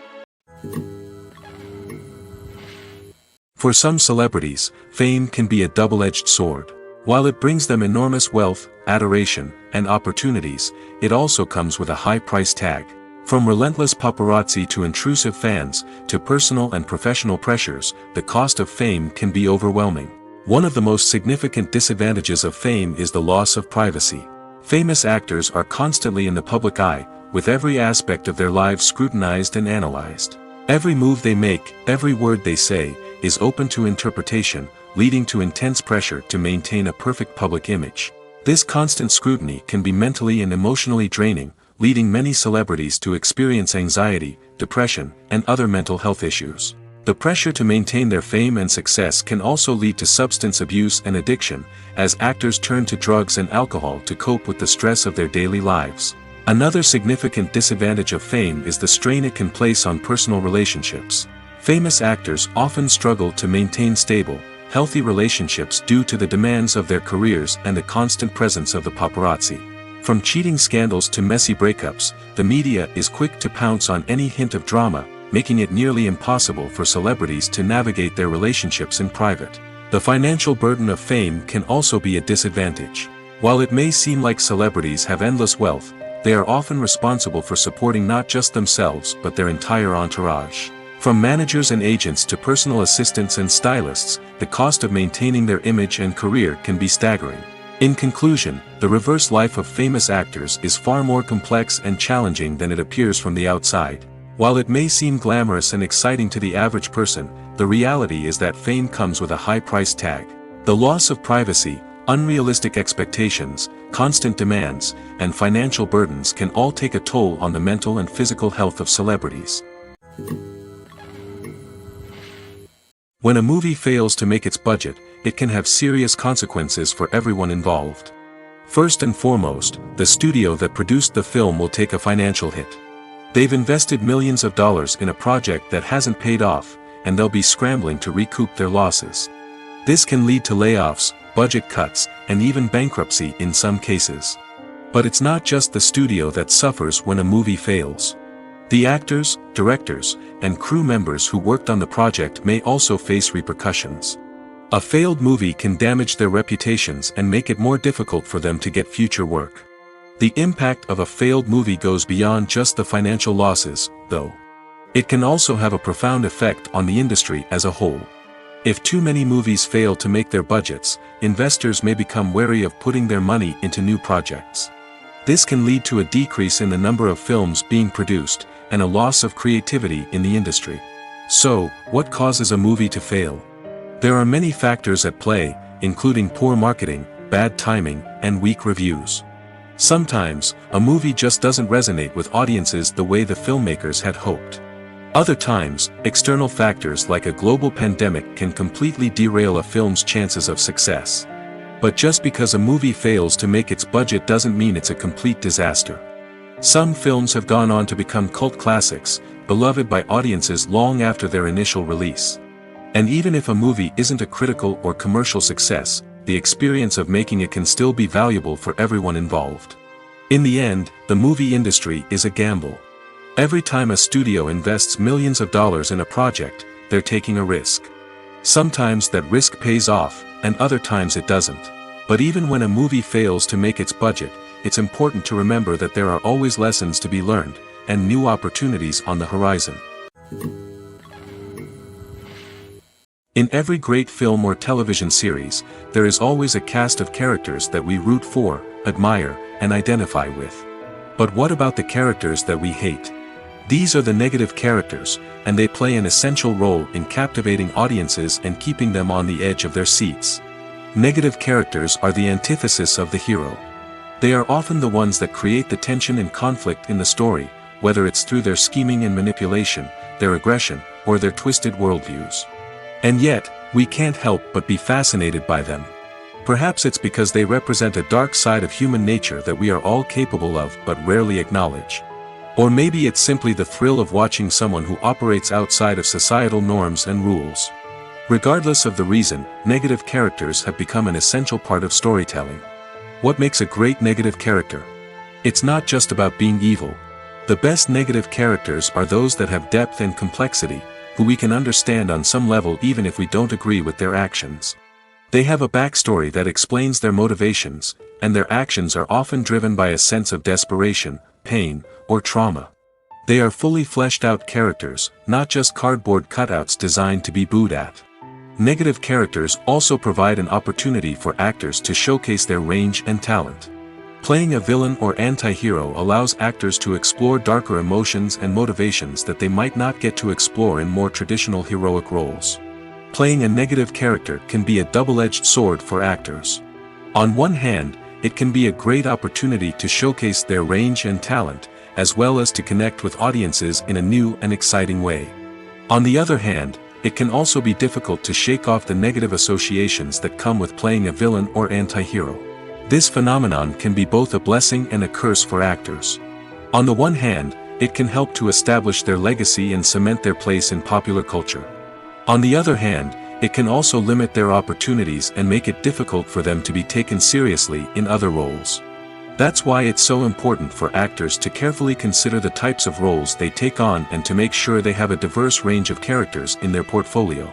Speaker 1: For some celebrities, fame can be a double-edged sword. While it brings them enormous wealth, adoration, and opportunities, it also comes with a high price tag. From relentless paparazzi to intrusive fans, to personal and professional pressures, the cost of fame can be overwhelming. One of the most significant disadvantages of fame is the loss of privacy. Famous actors are constantly in the public eye, with every aspect of their lives scrutinized and analyzed. Every move they make, every word they say, is open to interpretation, leading to intense pressure to maintain a perfect public image. This constant scrutiny can be mentally and emotionally draining, leading many celebrities to experience anxiety, depression, and other mental health issues. The pressure to maintain their fame and success can also lead to substance abuse and addiction, as actors turn to drugs and alcohol to cope with the stress of their daily lives. Another significant disadvantage of fame is the strain it can place on personal relationships. Famous actors often struggle to maintain stable, healthy relationships due to the demands of their careers and the constant presence of the paparazzi. From cheating scandals to messy breakups, the media is quick to pounce on any hint of drama, making it nearly impossible for celebrities to navigate their relationships in private. The financial burden of fame can also be a disadvantage. While it may seem like celebrities have endless wealth, they are often responsible for supporting not just themselves but their entire entourage. From managers and agents to personal assistants and stylists, the cost of maintaining their image and career can be staggering. In conclusion, the reverse life of famous actors is far more complex and challenging than it appears from the outside. While it may seem glamorous and exciting to the average person, the reality is that fame comes with a high price tag. The loss of privacy, unrealistic expectations, constant demands, and financial burdens can all take a toll on the mental and physical health of celebrities. When a movie fails to make its budget, it can have serious consequences for everyone involved. First and foremost, the studio that produced the film will take a financial hit. They've invested millions of dollars in a project that hasn't paid off, and they'll be scrambling to recoup their losses. This can lead to layoffs, budget cuts, and even bankruptcy in some cases. But it's not just the studio that suffers when a movie fails. The actors, directors, and crew members who worked on the project may also face repercussions. A failed movie can damage their reputations and make it more difficult for them to get future work. The impact of a failed movie goes beyond just the financial losses, though. It can also have a profound effect on the industry as a whole. If too many movies fail to make their budgets, investors may become wary of putting their money into new projects. This can lead to a decrease in the number of films being produced, and a loss of creativity in the industry. So, what causes a movie to fail? There are many factors at play, including poor marketing, bad timing, and weak reviews. Sometimes, a movie just doesn't resonate with audiences the way the filmmakers had hoped. Other times, external factors like a global pandemic can completely derail a film's chances of success. But just because a movie fails to make its budget doesn't mean it's a complete disaster. Some films have gone on to become cult classics, beloved by audiences long after their initial release. And even if a movie isn't a critical or commercial success, the experience of making it can still be valuable for everyone involved. In the end, the movie industry is a gamble. Every time a studio invests millions of dollars in a project, they're taking a risk. Sometimes that risk pays off, and other times it doesn't. But even when a movie fails to make its budget, it's important to remember that there are always lessons to be learned, and new opportunities on the horizon. In every great film or television series, there is always a cast of characters that we root for, admire, and identify with. But what about the characters that we hate? These are the negative characters, and they play an essential role in captivating audiences and keeping them on the edge of their seats. Negative characters are the antithesis of the hero. They are often the ones that create the tension and conflict in the story, whether it's through their scheming and manipulation, their aggression, or their twisted worldviews. And yet, we can't help but be fascinated by them. Perhaps it's because they represent a dark side of human nature that we are all capable of but rarely acknowledge. Or maybe it's simply the thrill of watching someone who operates outside of societal norms and rules. Regardless of the reason, negative characters have become an essential part of storytelling. What makes a great negative character? It's not just about being evil. The best negative characters are those that have depth and complexity, who we can understand on some level even if we don't agree with their actions. They have a backstory that explains their motivations, and their actions are often driven by a sense of desperation, pain, or trauma. They are fully fleshed out characters, not just cardboard cutouts designed to be booed at. Negative characters also provide an opportunity for actors to showcase their range and talent. Playing a villain or anti-hero allows actors to explore darker emotions and motivations that they might not get to explore in more traditional heroic roles. Playing a negative character can be a double-edged sword for actors. On one hand, it can be a great opportunity to showcase their range and talent, as well as to connect with audiences in a new and exciting way. On the other hand, it can also be difficult to shake off the negative associations that come with playing a villain or anti-hero. This phenomenon can be both a blessing and a curse for actors. On the one hand, it can help to establish their legacy and cement their place in popular culture. On the other hand, it can also limit their opportunities and make it difficult for them to be taken seriously in other roles. That's why it's so important for actors to carefully consider the types of roles they take on and to make sure they have a diverse range of characters in their portfolio.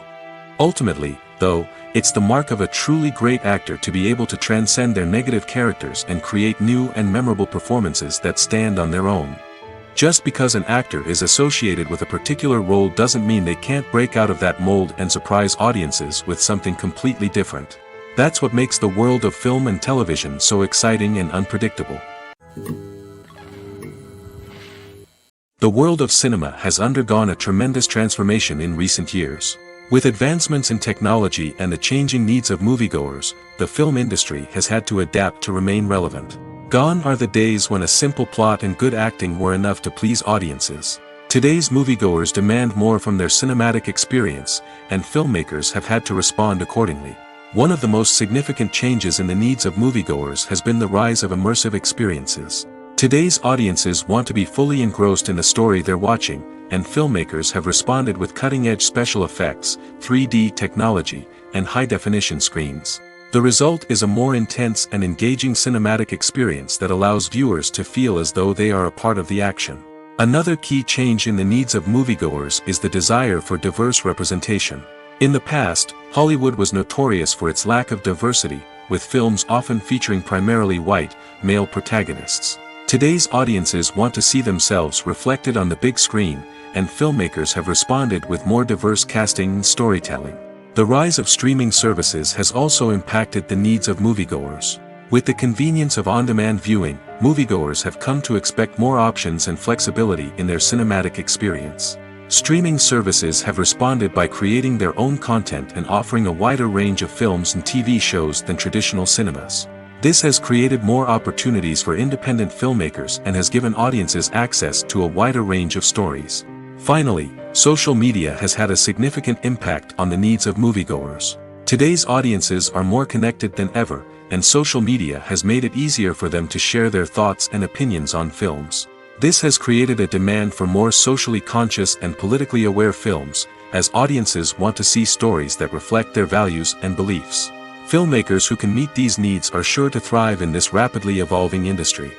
Speaker 1: Ultimately, though, it's the mark of a truly great actor to be able to transcend their negative characters and create new and memorable performances that stand on their own. Just because an actor is associated with a particular role doesn't mean they can't break out of that mold and surprise audiences with something completely different. That's what makes the world of film and television so exciting and unpredictable. The world of cinema has undergone a tremendous transformation in recent years. With advancements in technology and the changing needs of moviegoers, the film industry has had to adapt to remain relevant. Gone are the days when a simple plot and good acting were enough to please audiences. Today's moviegoers demand more from their cinematic experience, and filmmakers have had to respond accordingly. One of the most significant changes in the needs of moviegoers has been the rise of immersive experiences. Today's audiences want to be fully engrossed in the story they're watching, and filmmakers have responded with cutting-edge special effects, 3D technology, and high-definition screens. The result is a more intense and engaging cinematic experience that allows viewers to feel as though they are a part of the action. Another key change in the needs of moviegoers is the desire for diverse representation. In the past, Hollywood was notorious for its lack of diversity, with films often featuring primarily white, male protagonists. Today's audiences want to see themselves reflected on the big screen, and filmmakers have responded with more diverse casting and storytelling. The rise of streaming services has also impacted the needs of moviegoers. With the convenience of on-demand viewing, moviegoers have come to expect more options and flexibility in their cinematic experience. Streaming services have responded by creating their own content and offering a wider range of films and TV shows than traditional cinemas. This has created more opportunities for independent filmmakers and has given audiences access to a wider range of stories. Finally, social media has had a significant impact on the needs of moviegoers. Today's audiences are more connected than ever, and social media has made it easier for them to share their thoughts and opinions on films. This has created a demand for more socially conscious and politically aware films, as audiences want to see stories that reflect their values and beliefs. Filmmakers who can meet these needs are sure to thrive in this rapidly evolving industry.